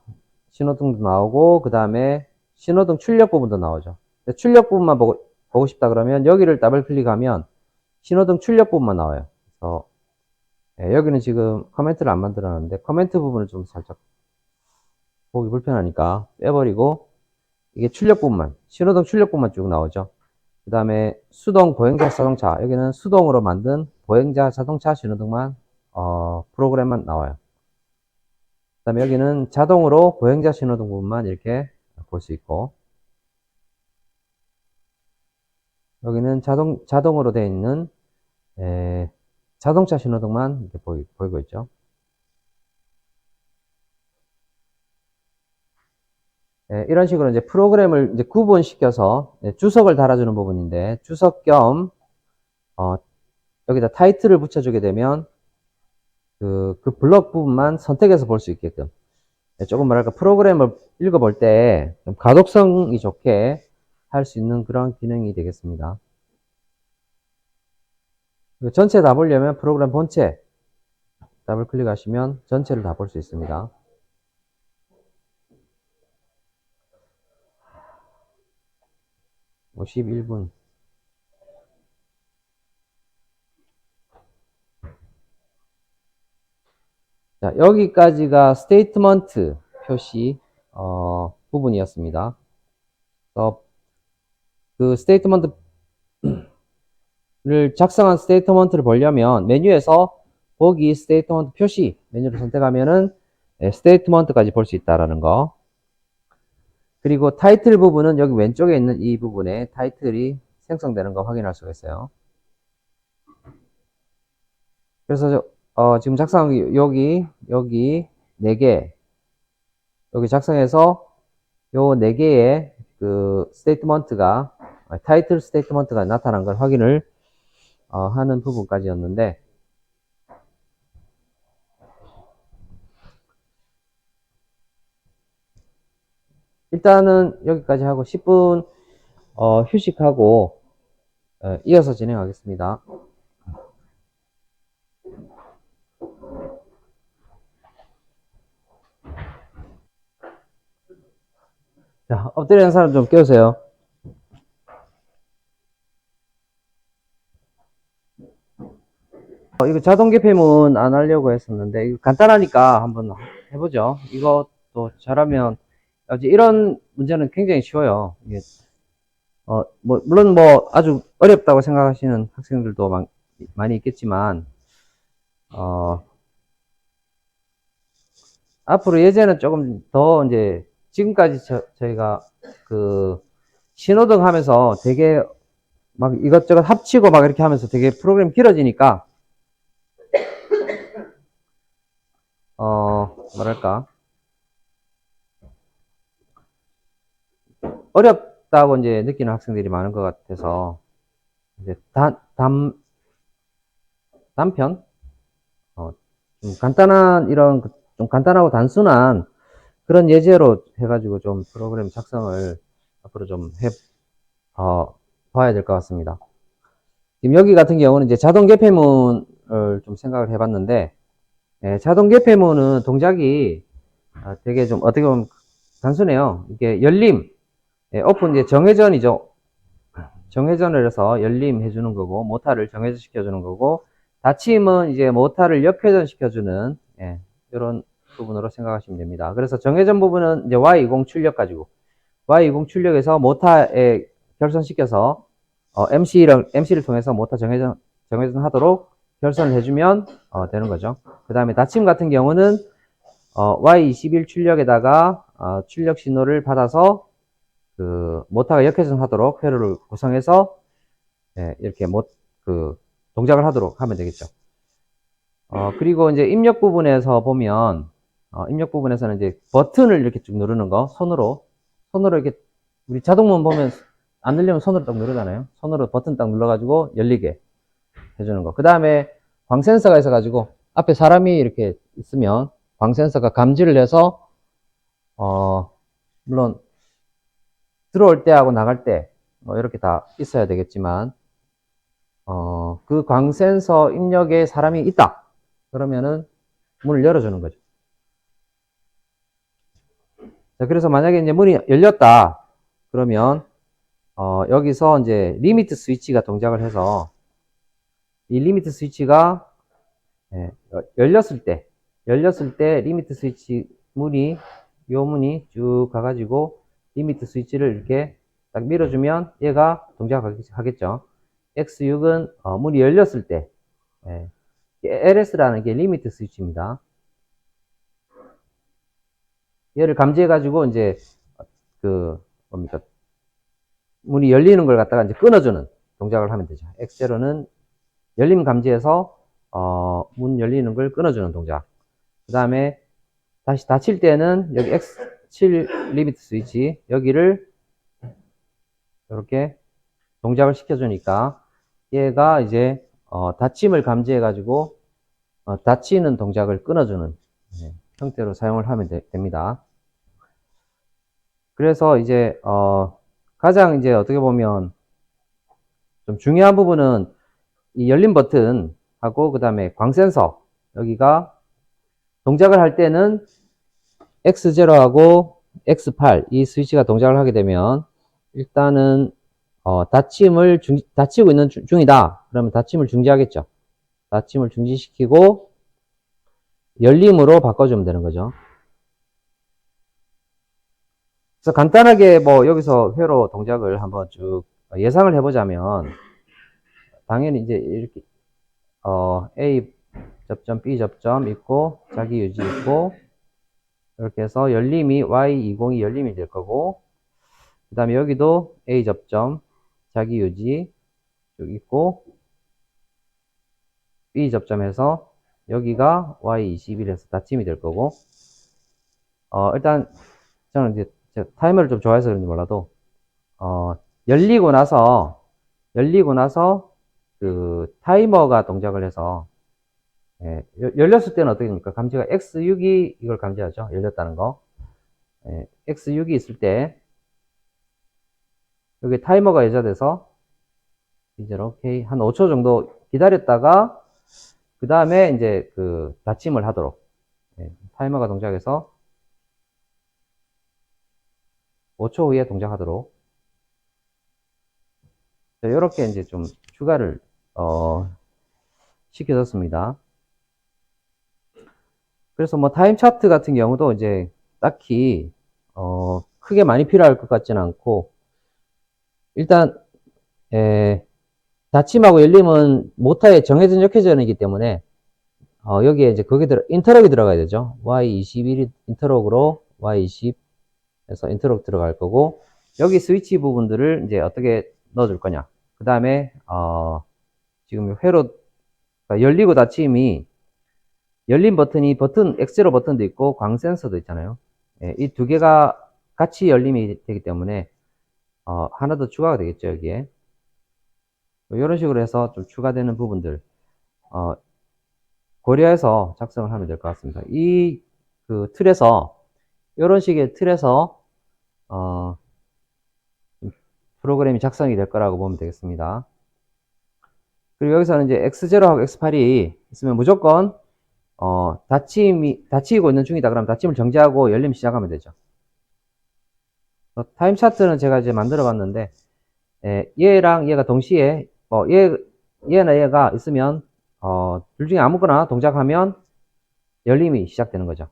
Speaker 1: 신호등도 나오고 그 다음에 신호등 출력 부분도 나오죠. 출력 부분만 보고 싶다 그러면 여기를 더블 클릭하면 신호등 출력 부분만 나와요. 그래서 여기는 지금 커멘트를 안 만들어놨는데 커멘트 부분을 좀 살짝 보기 불편하니까 빼버리고 이게 출력 부분만 신호등 출력 부분만 쭉 나오죠. 그 다음에 수동 보행자 자동차 여기는 수동으로 만든 보행자 자동차 신호등만 프로그램만 나와요. 그 다음에 여기는 자동으로 보행자 신호등 부분만 이렇게 볼 수 있고 여기는 자동으로 되어 있는 자동차 신호등만 이렇게 보이고 있죠. 이런 식으로 이제 프로그램을 이제 구분시켜서 주석을 달아주는 부분인데 주석 겸 여기다 타이틀을 붙여주게 되면 그 블럭 부분만 선택해서 볼 수 있게끔 조금 뭐랄까 프로그램을 읽어볼 때 좀 가독성이 좋게 할 수 있는 그런 기능이 되겠습니다. 전체 다 보려면 프로그램 본체 더블 클릭하시면 전체를 다 볼 수 있습니다. 뭐 51분 자, 여기까지가 스테이트먼트 표시 부분이었습니다. 그 스테이트먼트를 작성한 스테이트먼트를 보려면 메뉴에서 보기 스테이트먼트 표시 메뉴를 선택하면은 스테이트먼트까지 볼 수 있다라는 거. 그리고 타이틀 부분은 여기 왼쪽에 있는 이 부분에 타이틀이 생성되는 거 확인할 수가 있어요. 그래서 지금 작성한 여기 4개 여기 작성해서 요 4개의 그 스테이트먼트가 타이틀 스테이트먼트가 나타난 걸 확인을 하는 부분까지였는데 일단은 여기까지 하고 10분 휴식하고 이어서 진행하겠습니다. 자, 엎드리는 사람 좀 깨우세요. 이거 자동 개폐문 안 하려고 했었는데 이거 간단하니까 한번 해보죠. 이것도 잘하면 이런 문제는 굉장히 쉬워요. 이게 물론 뭐 아주 어렵다고 생각하시는 학생들도 많이 있겠지만 앞으로 예제는 조금 더 이제 지금까지 저희가 그 신호등 하면서 되게 막 이것저것 합치고 막 이렇게 하면서 되게 프로그램 길어지니까 뭐랄까 어렵다고 이제 느끼는 학생들이 많은 것 같아서 이제 단편 좀 간단한 이런 좀 간단하고 단순한 그런 예제로 해가지고 좀 프로그램 작성을 앞으로 좀 봐야 될 것 같습니다. 지금 여기 같은 경우는 이제 자동 개폐문을 좀 생각을 해봤는데 자동 개폐문은 동작이 되게 좀 어떻게 보면 단순해요. 이게 열림 오픈 이제 정회전이죠. 정회전을 해서 열림 해주는 거고 모타를 정회전 시켜주는 거고 닫힘은 이제 모타를 역회전 시켜주는 이런 부분으로 생각하시면 됩니다. 그래서 정회전 부분은 이제 Y20 출력 가지고 Y20 출력에서 모타에 결선시켜서 MC를 통해서 모타 정회전 하도록 결선을 해주면 되는 거죠. 그 다음에 닫힘 같은 경우는 Y21 출력에다가 출력 신호를 받아서 그 모터가 역회전하도록 회로를 구성해서 이렇게 동작을 하도록 하면 되겠죠. 그리고 이제 입력 부분에서 보면 입력 부분에서는 이제 버튼을 이렇게 쭉 누르는 거 손으로 이렇게 우리 자동문 보면 안 누르면 손으로 딱 누르잖아요. 손으로 버튼 딱 눌러가지고 열리게 해주는 거. 그 다음에 광 센서가 있어가지고 앞에 사람이 이렇게 있으면 광 센서가 감지를 해서 물론 들어올 때하고 나갈 때 이렇게 다 있어야 되겠지만 그 광 센서 입력에 사람이 있다 그러면은 문을 열어주는 거죠. 자, 그래서 만약에 이제 문이 열렸다 그러면 여기서 이제 리미트 스위치가 동작을 해서 이 리미트 스위치가 열렸을 때 리미트 스위치 요 문이 쭉 가가지고 리미트 스위치를 이렇게 딱 밀어주면 얘가 동작하겠죠. X6은 문이 열렸을 때 LS라는 게 리미트 스위치입니다. 얘를 감지해가지고 이제 문이 열리는 걸 갖다가 이제 끊어주는 동작을 하면 되죠. X0는 열림 감지해서 문 열리는 걸 끊어주는 동작. 그 다음에 다시 닫힐 때는 여기 X7 리미트 스위치 여기를 이렇게 동작을 시켜주니까 얘가 이제 닫힘을 감지해가지고 닫히는 동작을 끊어주는 형태로 사용을 하면 됩니다. 그래서 이제 가장 이제 어떻게 보면 좀 중요한 부분은 이 열림 버튼하고 그 다음에 광 센서 여기가 동작을 할 때는 X0하고 X8 이 스위치가 동작을 하게 되면 일단은 닫히고 있는 중이다. 그러면 닫힘을 중지하겠죠. 닫힘을 중지시키고 열림으로 바꿔주면 되는 거죠. 그래서 간단하게 뭐 여기서 회로 동작을 한번 쭉 예상을 해보자면 당연히 이제 이렇게 A 접점 B 접점 있고 자기 유지 있고 이렇게 해서 열림이 Y20이 열림이 될 거고 그 다음에 여기도 A 접점 자기 유지 쭉 있고 B 접점에서 여기가 Y21에서 닫힘이 될 거고 일단 저는 이제 타이머를 좀 좋아해서 그런지 몰라도 열리고 나서 그 타이머가 동작을 해서 열렸을 때는 어떻게 됩니까? 감지가 X6이 이걸 감지하죠. 열렸다는 거. X6이 있을 때 여기 타이머가 예자돼서 이제 오케이 한 5초 정도 기다렸다가 그 다음에 이제 그 닫힘을 하도록 타이머가 동작해서 5초 후에 동작하도록 이렇게 이제 좀 추가를 시켜줬습니다. 그래서 뭐 타임 차트 같은 경우도 이제 딱히 크게 많이 필요할 것 같지는 않고 일단 닫힘하고 열림은 모터에 정해진 역회전이기 때문에 여기에 이제 인터럭이 들어가야 되죠. Y21이 인터럭으로 Y20에서 인터럭 들어갈 거고 여기 스위치 부분들을 이제 어떻게 넣어줄 거냐. 그 다음에 지금 회로 그러니까 열리고 닫힘이 열린 버튼이 X0 버튼도 있고 광 센서도 있잖아요. 이 두 개가 같이 열림이 되기 때문에 하나 더 추가가 되겠죠. 여기에 이런 식으로 해서 좀 추가되는 부분들 고려해서 작성을 하면 될 것 같습니다. 이 그 틀에서 이런 식의 틀에서 프로그램이 작성이 될 거라고 보면 되겠습니다. 그리고 여기서는 이제 X0하고 X8이 있으면 무조건 닫히고 있는 중이다. 그럼 닫힘을 정지하고 열림 시작하면 되죠. 타임 차트는 제가 이제 만들어 봤는데 얘랑 얘가 동시에 얘나 얘가 있으면 둘 중에 아무거나 동작하면 열림이 시작되는 거죠.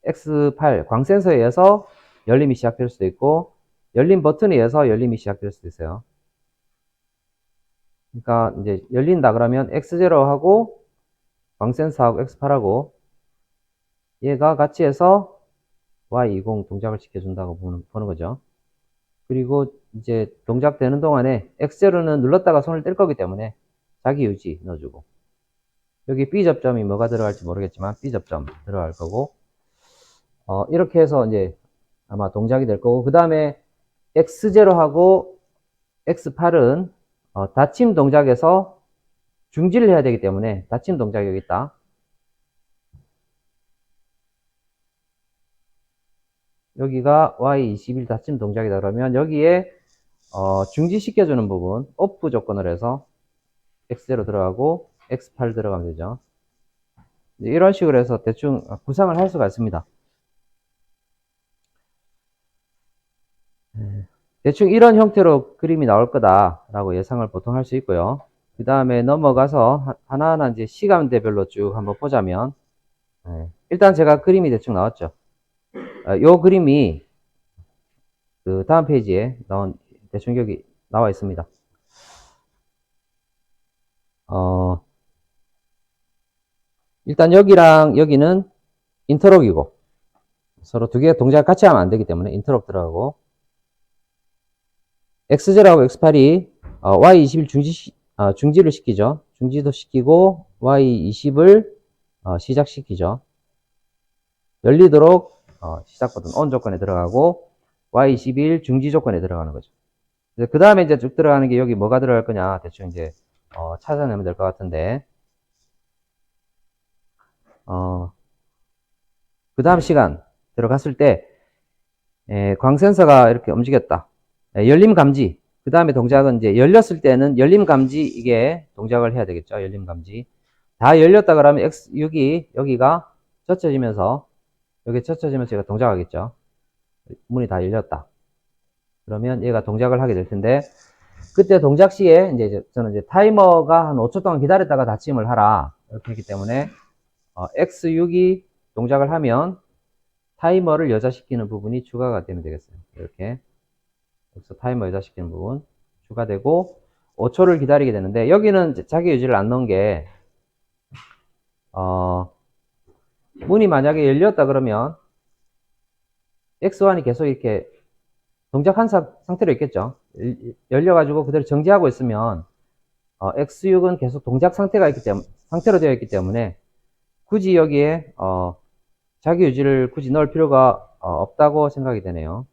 Speaker 1: X8 광 센서에 의해서 열림이 시작될 수도 있고 열림 버튼에 의해서 열림이 시작될 수도 있어요. 그러니까 이제 열린다 그러면 X0하고 광센서하고 X8하고 얘가 같이 해서 Y20 동작을 시켜준다고 보는 거죠. 그리고 이제 동작 되는 동안에 X0는 눌렀다가 손을 뗄 거기 때문에 자기 유지 넣어주고, 여기 B 접점이 뭐가 들어갈지 모르겠지만 B 접점 들어갈 거고, 이렇게 해서 이제 아마 동작이 될 거고, 그 다음에 X0하고 X8은 닫힘 동작에서 중지를 해야 되기 때문에 닫힘 동작이 여기 있다. 여기가 Y21 닫힘 동작이다 그러면 여기에 중지시켜주는 부분 오프 조건을 해서 X0 들어가고 X8 들어가면 되죠. 이런 식으로 해서 대충 구상을 할 수가 있습니다. 대충 이런 형태로 그림이 나올 거다라고 예상을 보통 할 수 있고요. 그 다음에 넘어가서 하나하나 이제 시간대별로 쭉 한번 보자면, 일단 제가 그림이 대충 나왔죠. 요 그림이 그 다음 페이지에 나온 대충 여기 나와 있습니다. 일단 여기랑 여기는 인터록이고 서로 두 개 동작 같이 하면 안 되기 때문에 인터록 들어가고, X0하고 X8이 Y21 중지를 시키죠. 중지도 시키고 Y20을 시작시키죠. 열리도록 시작 버튼 ON 조건에 들어가고 Y21 중지 조건에 들어가는 거죠. 그 다음에 이제 쭉 들어가는 게 여기 뭐가 들어갈 거냐 대충 이제 찾아내면 될 것 같은데, 그 다음 시간 들어갔을 때 광센서가 이렇게 움직였다. 열림 감지. 그 다음에 동작은 이제 열렸을 때는 열림 감지 이게 동작을 해야 되겠죠. 열림 감지. 다 열렸다 그러면 여기가 젖혀지면서 여기 젖혀지면서 얘가 동작하겠죠. 문이 다 열렸다. 그러면 얘가 동작을 하게 될 텐데, 그때 동작 시에 이제 저는 이제 타이머가 한 5초 동안 기다렸다가 닫힘을 하라 이렇게 했기 때문에 X6이 동작을 하면 타이머를 여자시키는 부분이 추가가 되면 되겠어요. 이렇게 여기서 타이머 여자시키는 부분 추가되고 5초를 기다리게 되는데, 여기는 자기 유지를 안 넣은 게 문이 만약에 열렸다 그러면 X1이 계속 이렇게 동작한 상태로 있겠죠. 열려가지고 그대로 정지하고 있으면 X6은 계속 동작 상태로 되어 있기 때문에 굳이 여기에 자기 유지를 굳이 넣을 필요가 없다고 생각이 되네요.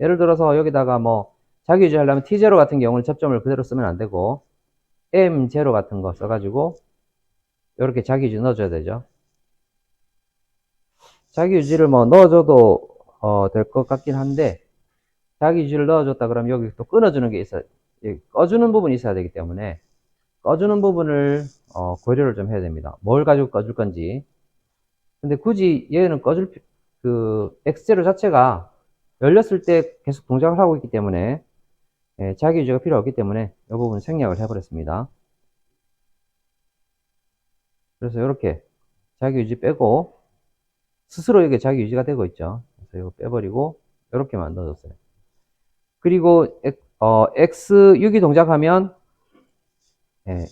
Speaker 1: 예를 들어서 여기다가 뭐 자기 유지 하려면 T0 같은 경우는 접점을 그대로 쓰면 안 되고 M0 같은 거 써가지고 이렇게 자기 유지 넣어줘야 되죠. 자기 유지를 뭐 넣어줘도 될 것 같긴 한데, 자기 유지를 넣어줬다 그러면 여기 또 끊어주는 게 있어요. 꺼주는 부분이 있어야 되기 때문에 꺼주는 부분을 고려를 좀 해야 됩니다. 뭘 가지고 꺼줄 건지. 근데 굳이 얘는 그 X0 자체가 열렸을 때 계속 동작을 하고 있기 때문에 자기 유지가 필요 없기 때문에 이 부분 생략을 해버렸습니다. 그래서 이렇게 자기 유지 빼고 스스로 이게 자기 유지가 되고 있죠. 그래서 이거 빼버리고 이렇게 만들어줬어요. 그리고 X6이 동작하면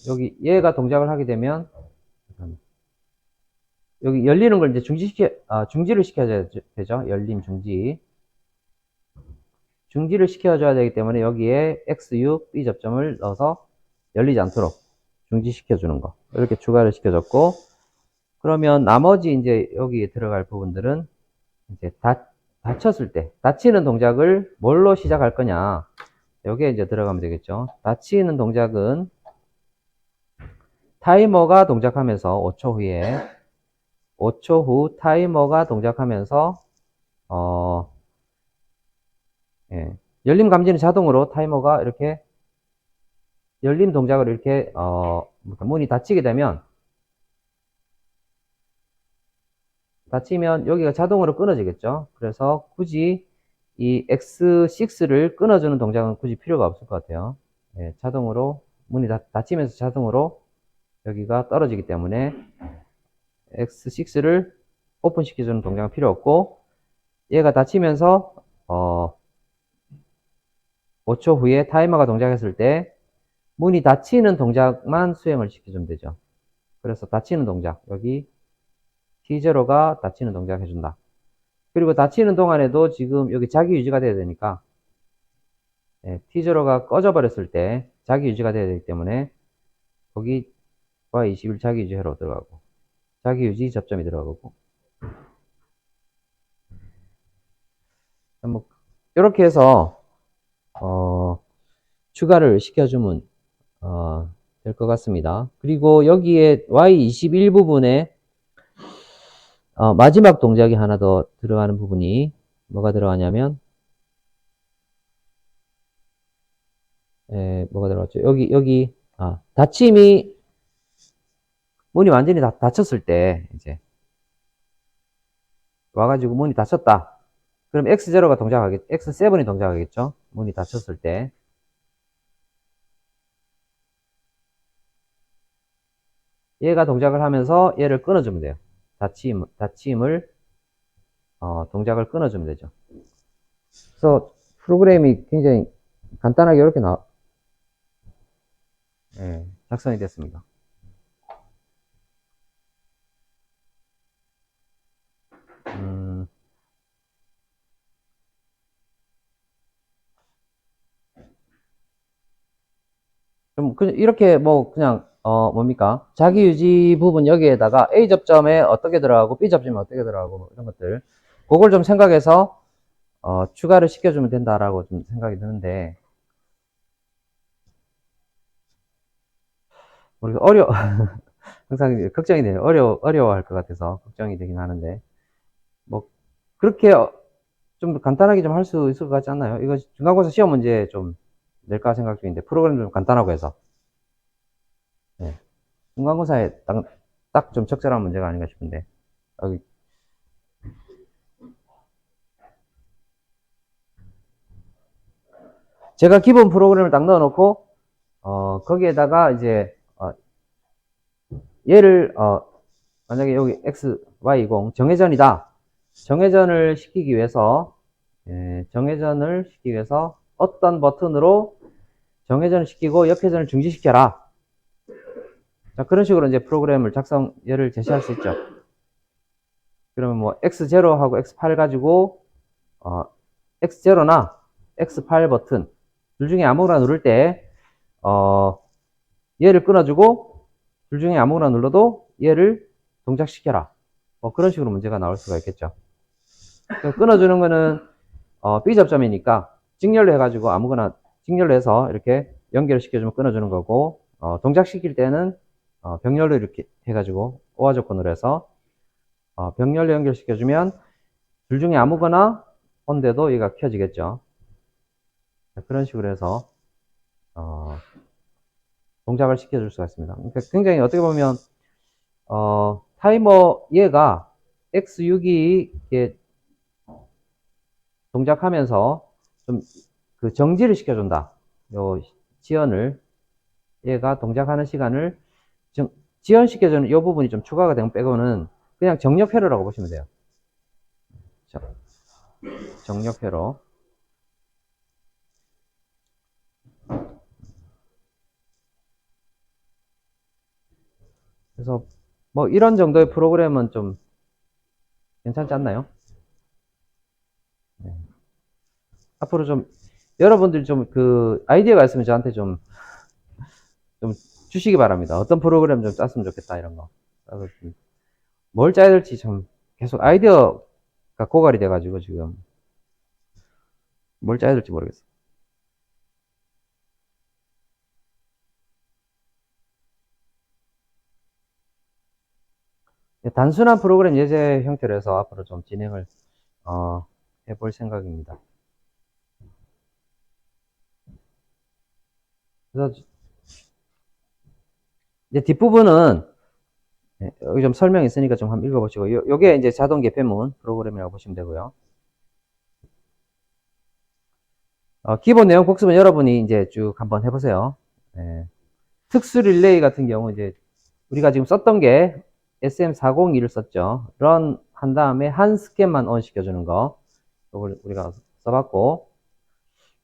Speaker 1: 여기 얘가 동작을 하게 되면 여기 열리는 걸 이제 중지를 시켜줘야 되죠. 열림 중지. 중지를 시켜줘야 되기 때문에 여기에 X6 B 접점을 넣어서 열리지 않도록 중지시켜주는 거. 이렇게 추가를 시켜줬고, 그러면 나머지 이제 여기에 들어갈 부분들은 이제 닫혔을 때, 닫히는 동작을 뭘로 시작할 거냐. 여기에 이제 들어가면 되겠죠. 닫히는 동작은 타이머가 동작하면서 5초 후 타이머가 동작하면서 열림 감지는 자동으로 타이머가 이렇게 열림 동작을 이렇게 문이 닫히게 되면 여기가 자동으로 끊어지겠죠. 그래서 굳이 이 X6를 끊어주는 동작은 굳이 필요가 없을 것 같아요. 자동으로 문이 닫히면서 자동으로 여기가 떨어지기 때문에 X6를 오픈시켜주는 동작은 필요 없고, 얘가 닫히면서 5초 후에 타이머가 동작했을 때 문이 닫히는 동작만 수행을 시켜주면 되죠. 그래서 닫히는 동작, 여기 T0가 닫히는 동작 해준다. 그리고 닫히는 동안에도 지금 여기 자기 유지가 돼야 되니까 T0가 꺼져버렸을 때 자기 유지가 돼야 되기 때문에 거기 Y21 자기 유지 회로 들어가고 자기 유지 접점이 들어가고 뭐 이렇게 해서 추가를 시켜주면 될 것 같습니다. 그리고 여기에 Y21 부분에 마지막 동작이 하나 더 들어가는 부분이 뭐가 들어가냐면 뭐가 들어갔죠? 여기 닫힘이 문이 완전히 닫혔을 때 이제 와가지고 문이 닫혔다. 그럼 X0가 동작하겠죠? X7이 동작하겠죠? 문이 닫혔을 때 얘가 동작을 하면서 얘를 끊어주면 돼요. 닫힘을 동작을 끊어주면 되죠. 그래서 프로그램이 굉장히 간단하게 이렇게 작성이 됐습니다. 좀 이렇게 뭐 그냥 뭡니까? 자기 유지 부분 여기에다가 A 접점에 어떻게 들어가고 B 접점에 어떻게 들어가고 뭐 이런 것들 그걸 좀 생각해서 추가를 시켜주면 된다라고 좀 생각이 드는데 우리가 항상 걱정이 돼요. 어려워할 것 같아서 걱정이 되긴 하는데 뭐 그렇게 좀 간단하게 좀 할 수 있을 것 같지 않나요? 이거 중간고사 시험 문제 좀 낼까 생각 중인데 프로그램 좀 간단하고 해서 네. 중간고사에 딱 좀 적절한 문제가 아닌가 싶은데 여기 제가 기본 프로그램을 딱 넣어놓고 거기에다가 이제 얘를 만약에 여기 x, y, 0 정회전이다. 정회전을 시키기 위해서 어떤 버튼으로 정회전을 시키고 역회전을 중지시켜라. 자, 그런 식으로 이제 프로그램을 얘를 제시할 수 있죠. 그러면 뭐 x0하고 x8 가지고 x0나 x8 버튼 둘 중에 아무거나 누를 때 얘를 끊어주고 둘 중에 아무거나 눌러도 얘를 동작시켜라. 그런 식으로 문제가 나올 수가 있겠죠. 끊어주는 거는 B 접점이니까 직렬로 해가지고 아무거나 직렬로 해서 이렇게 연결을 시켜주면 끊어주는 거고 동작시킬 때는 병렬로 이렇게 해가지고 오화 조건으로 해서 병렬로 연결시켜주면 둘 중에 아무거나 온데도 얘가 켜지겠죠. 그런 식으로 해서 동작을 시켜줄 수가 있습니다. 그러니까 굉장히 어떻게 보면 타이머 얘가 X6이 동작하면서 좀 그 정지를 시켜준다. 요 지연을 얘가 동작하는 시간을 지연시켜주는 이 부분이 좀 추가가 되면 빼고는 그냥 정력 회로라고 보시면 돼요. 정력 회로. 그래서 뭐 이런 정도의 프로그램은 좀 괜찮지 않나요? 네. 앞으로 좀 여러분들 좀 그 아이디어가 있으면 저한테 좀 주시기 바랍니다. 어떤 프로그램 좀 짰으면 좋겠다 이런 거. 뭘 짜야 될지 좀 계속 아이디어가 고갈이 돼가지고 지금 뭘 짜야 될지 모르겠어. 단순한 프로그램 예제 형태로 해서 앞으로 좀 진행을 해볼 생각입니다. 그래서 이제 뒷부분은 여기 좀 설명이 있으니까 좀 한번 읽어보시고 요게 이제 자동 개폐문 프로그램이라고 보시면 되고요. 기본 내용 복습은 여러분이 이제 쭉 한번 해보세요. 특수 릴레이 같은 경우 이제 우리가 지금 썼던 게 SM402를 썼죠. 런 한 다음에 한 스캔만 ON 시켜주는 거. 이걸 우리가 써봤고,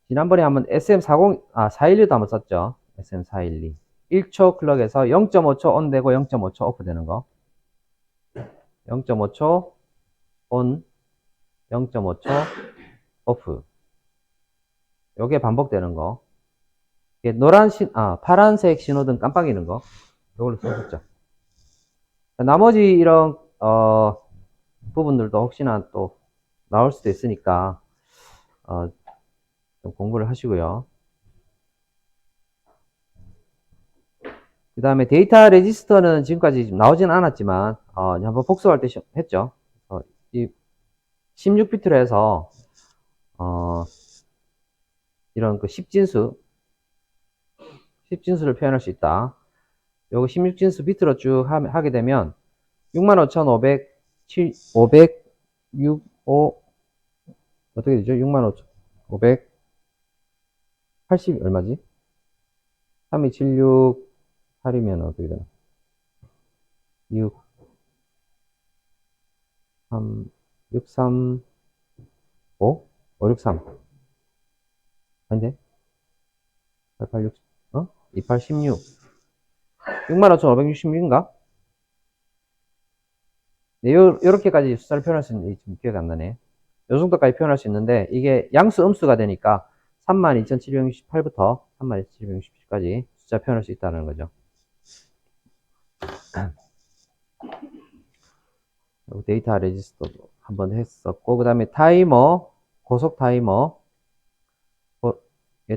Speaker 1: 지난번에 한번 412도 한번 썼죠. SM412. 1초 클럭에서 0.5초 온 되고 0.5초 오프 되는 거. 0.5초 온, 0.5초 오프. 요게 반복되는 거. 이게 파란색 신호등 깜빡이는 거. 요걸로 써줬죠. 나머지 이런, 부분들도 혹시나 또 나올 수도 있으니까, 좀 공부를 하시고요. 그 다음에 데이터 레지스터는 지금까지 나오진 않았지만, 한번 복습할 때 했죠. 이 16비트로 해서, 이런 그 10진수를 표현할 수 있다. 요거 16진수 비트로 쭉 하게 되면 65,565 어떻게 되죠? 65,580 얼마지? 3276 8이면 어떻게 되나? 6 3 6 3 5 5 6 3 아닌데? 886 2816 65,566인가? 네, 요렇게까지 숫자를 표현할 수 있는지 지금 기억이 안 나네. 요 정도까지 표현할 수 있는데, 이게 양수 음수가 되니까 32,768부터 32,767까지 숫자 표현할 수 있다는 거죠. 데이터 레지스터도 한번 했었고, 그 다음에 타이머, 고속 타이머.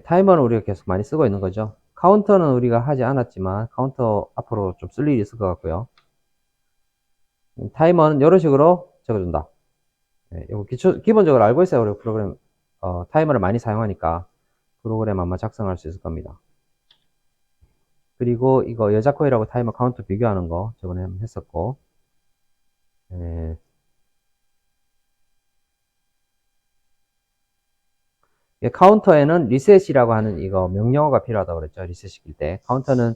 Speaker 1: 타이머는 우리가 계속 많이 쓰고 있는 거죠. 카운터는 우리가 하지 않았지만, 카운터 앞으로 좀 쓸 일이 있을 것 같고요. 타이머는 이런 식으로 적어준다. 이거 기본적으로 알고 있어요. 우리 프로그램, 타이머를 많이 사용하니까 프로그램 아마 작성할 수 있을 겁니다. 그리고 이거 여자 코일하고 타이머 카운트 비교하는 거 저번에 했었고, 카운터에는 리셋이라고 하는 이거 명령어가 필요하다고 그랬죠. 리셋 시킬 때. 카운터는,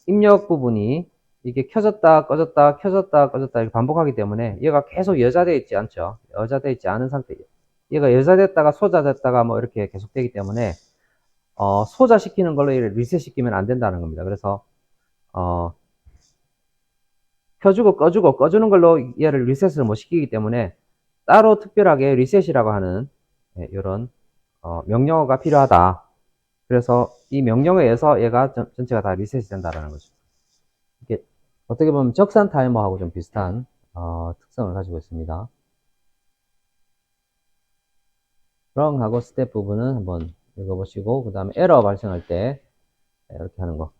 Speaker 1: 입력 부분이 이게 켜졌다, 꺼졌다, 켜졌다, 꺼졌다 이렇게 반복하기 때문에 얘가 계속 여자되어 있지 않죠. 여자되어 있지 않은 상태. 얘가 여자됐다가 소자됐다가 뭐 이렇게 계속되기 때문에, 소자시키는 걸로 얘를 리셋시키면 안 된다는 겁니다. 그래서, 켜주고 꺼주고 꺼주는 걸로 얘를 리셋을 못 시키기 때문에 따로 특별하게 리셋이라고 하는 이런 명령어가 필요하다. 그래서 이 명령어에 의해서 얘가 전체가 다 리셋이 된다는 거죠. 이게 어떻게 보면 적산 타이머하고 좀 비슷한 특성을 가지고 있습니다. 런하고 스텝 부분은 한번 읽어보시고, 그 다음에 에러 발생할 때 이렇게 하는 거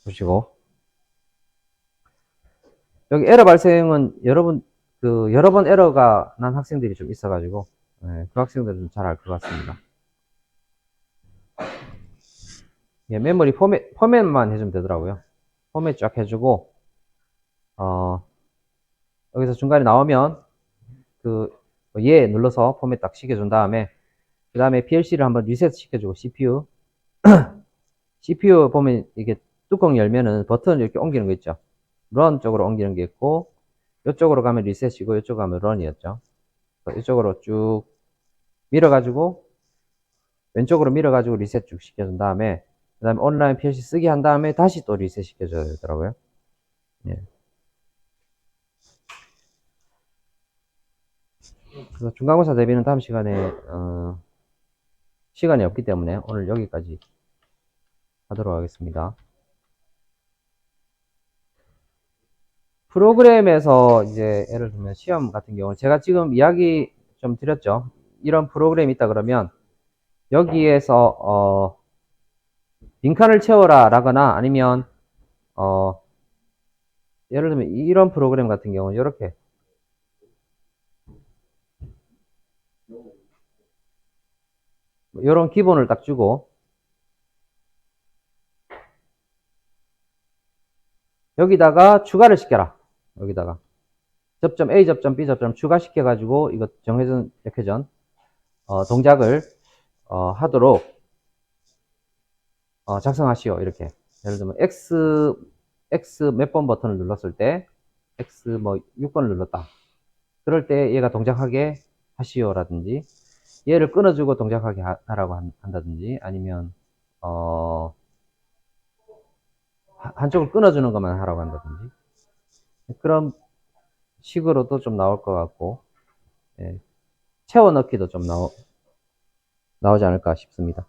Speaker 1: 보시고, 여기 에러 발생은 여러분 여러 번 에러가 난 학생들이 좀 있어가지고, 그 학생들은 잘 알 것 같습니다. 메모리 포맷만 해주면 되더라고요. 포맷 쫙 해주고, 여기서 중간에 나오면 얘 눌러서 포맷 딱 시켜준 다음에, 그 다음에 PLC를 한번 리셋 시켜주고, CPU 보면 이게 뚜껑 열면은 버튼을 이렇게 옮기는 거 있죠. 런 쪽으로 옮기는 게 있고, 이쪽으로 가면 리셋이고, 이쪽으로 가면 런이었죠. 이쪽으로 쭉 밀어가지고, 왼쪽으로 밀어가지고 리셋 쭉 시켜준 다음에, 그 다음에 온라인 PLC 쓰기 한 다음에 다시 또 리셋 시켜줘야 되더라고요. 예. 그래서 중간고사 대비는 다음 시간에, 시간이 없기 때문에 오늘 여기까지 하도록 하겠습니다. 프로그램에서 이제 예를 들면 시험 같은 경우는 제가 지금 이야기 좀 드렸죠. 이런 프로그램이 있다 그러면 여기에서 빈칸을 채워라 라거나 아니면 예를 들면 이런 프로그램 같은 경우는 이렇게 이런 기본을 딱 주고 여기다가 추가를 시켜라. 여기다가 접점 A 접점 B 접점 추가시켜 가지고 이거 정회전 역회전 동작을 하도록 작성하시오. 이렇게 예를 들면 X 몇 번 버튼을 눌렀을 때 X 뭐 6번을 눌렀다. 그럴 때 얘가 동작하게 하시오 라든지 얘를 끊어주고 동작하게 하라고 한다든지 아니면 한쪽을 끊어주는 것만 하라고 한다든지 그런 식으로도 좀 나올 것 같고 예, 채워 넣기도 좀 나오지 않을까 싶습니다.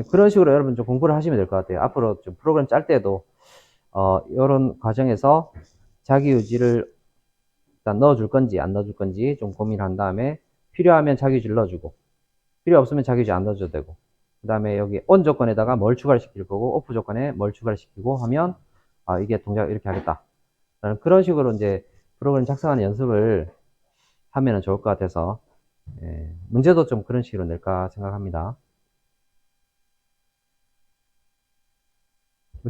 Speaker 1: 그런 식으로 여러분 좀 공부를 하시면 될 것 같아요. 앞으로 좀 프로그램 짤 때도 이런 과정에서 자기 유지를 일단 넣어줄 건지 안 넣어줄 건지 좀 고민한 다음에 필요하면 자기 유지를 넣어주고 필요 없으면 자기 유지 안 넣어줘도 되고 그 다음에 여기 ON 조건에다가 뭘 추가를 시킬 거고 OFF 조건에 뭘 추가를 시키고 하면 이게 동작 이렇게 하겠다. 그런 식으로 이제 프로그램 작성하는 연습을 하면 좋을 것 같아서 문제도 좀 그런 식으로 낼까 생각합니다.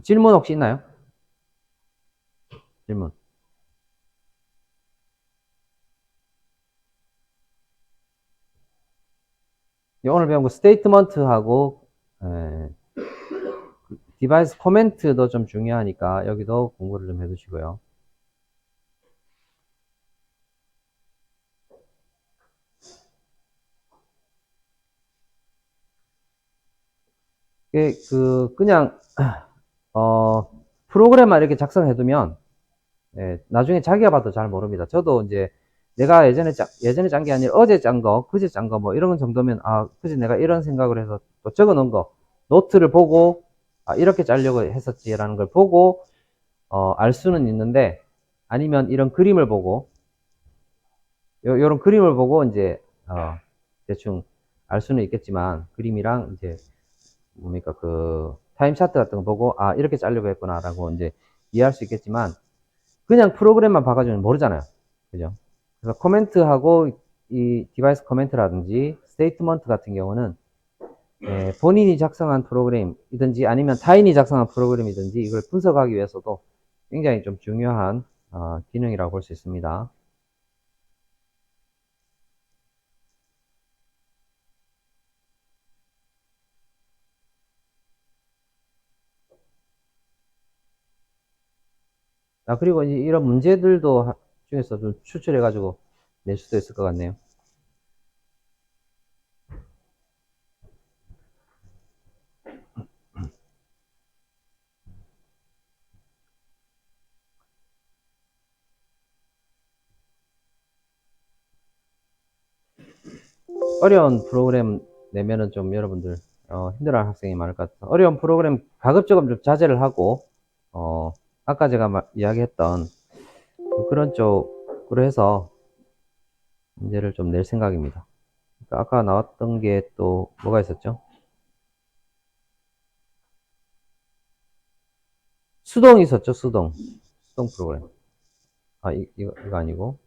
Speaker 1: 질문 혹시 있나요? 질문. 오늘 배운 거 스테이트먼트하고 디바이스 코멘트도 좀 중요하니까 여기도 공부를 좀 해두시고요. 그냥 프로그램만 이렇게 작성해두면 나중에 자기가 봐도 잘 모릅니다. 저도 이제 내가 예전에 짠 게 아니라 어제 짠 거, 그제 짠 거 뭐 이런 정도면 그제 내가 이런 생각을 해서 또 적어 놓은 거 노트를 보고 이렇게 짜려고 했었지라는 걸 보고 알 수는 있는데 아니면 이런 그림을 보고 요런 그림을 보고 이제 대충 알 수는 있겠지만 그림이랑 이제 뭡니까 그 타임 차트 같은 거 보고 이렇게 짜려고 했구나라고 이제 이해할 수 있겠지만 그냥 프로그램만 봐가지고는 모르잖아요. 그죠? 그래서 코멘트하고 이 디바이스 코멘트라든지 스테이트먼트 같은 경우는 본인이 작성한 프로그램이든지 아니면 타인이 작성한 프로그램이든지 이걸 분석하기 위해서도 굉장히 좀 중요한 기능이라고 볼 수 있습니다. 그리고 이런 문제들도 중에서 좀 추출해가지고 낼 수도 있을 것 같네요. 어려운 프로그램 내면은 좀 여러분들 힘들어하는 학생이 많을 것 같아서 어려운 프로그램 가급적이면 좀 자제를 하고 아까 제가 이야기했던 그런 쪽으로 해서 문제를 좀 낼 생각입니다. 그러니까 아까 나왔던 게 또 뭐가 있었죠? 수동 있었죠, 수동 프로그램. 이거 아니고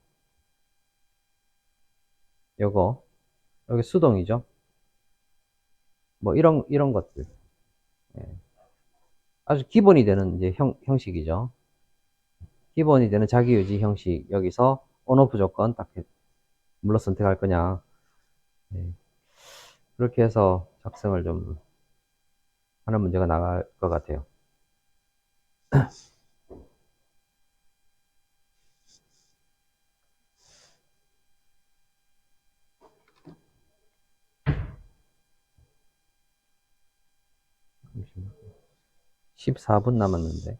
Speaker 1: 요거 여기 수동이죠. 뭐 이런 것들 아주 기본이 되는 이제 형식이죠. 기본이 되는 자기유지 형식 여기서 온오프 조건 딱 물러 선택할 거냐 그렇게 해서 작성을 좀 하는 문제가 나갈 것 같아요. 14분 남았는데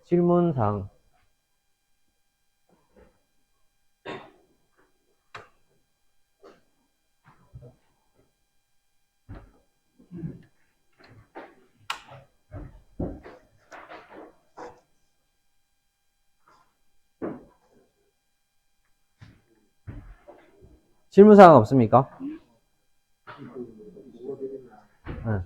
Speaker 1: 질문사항 질문사항 없습니까? 네.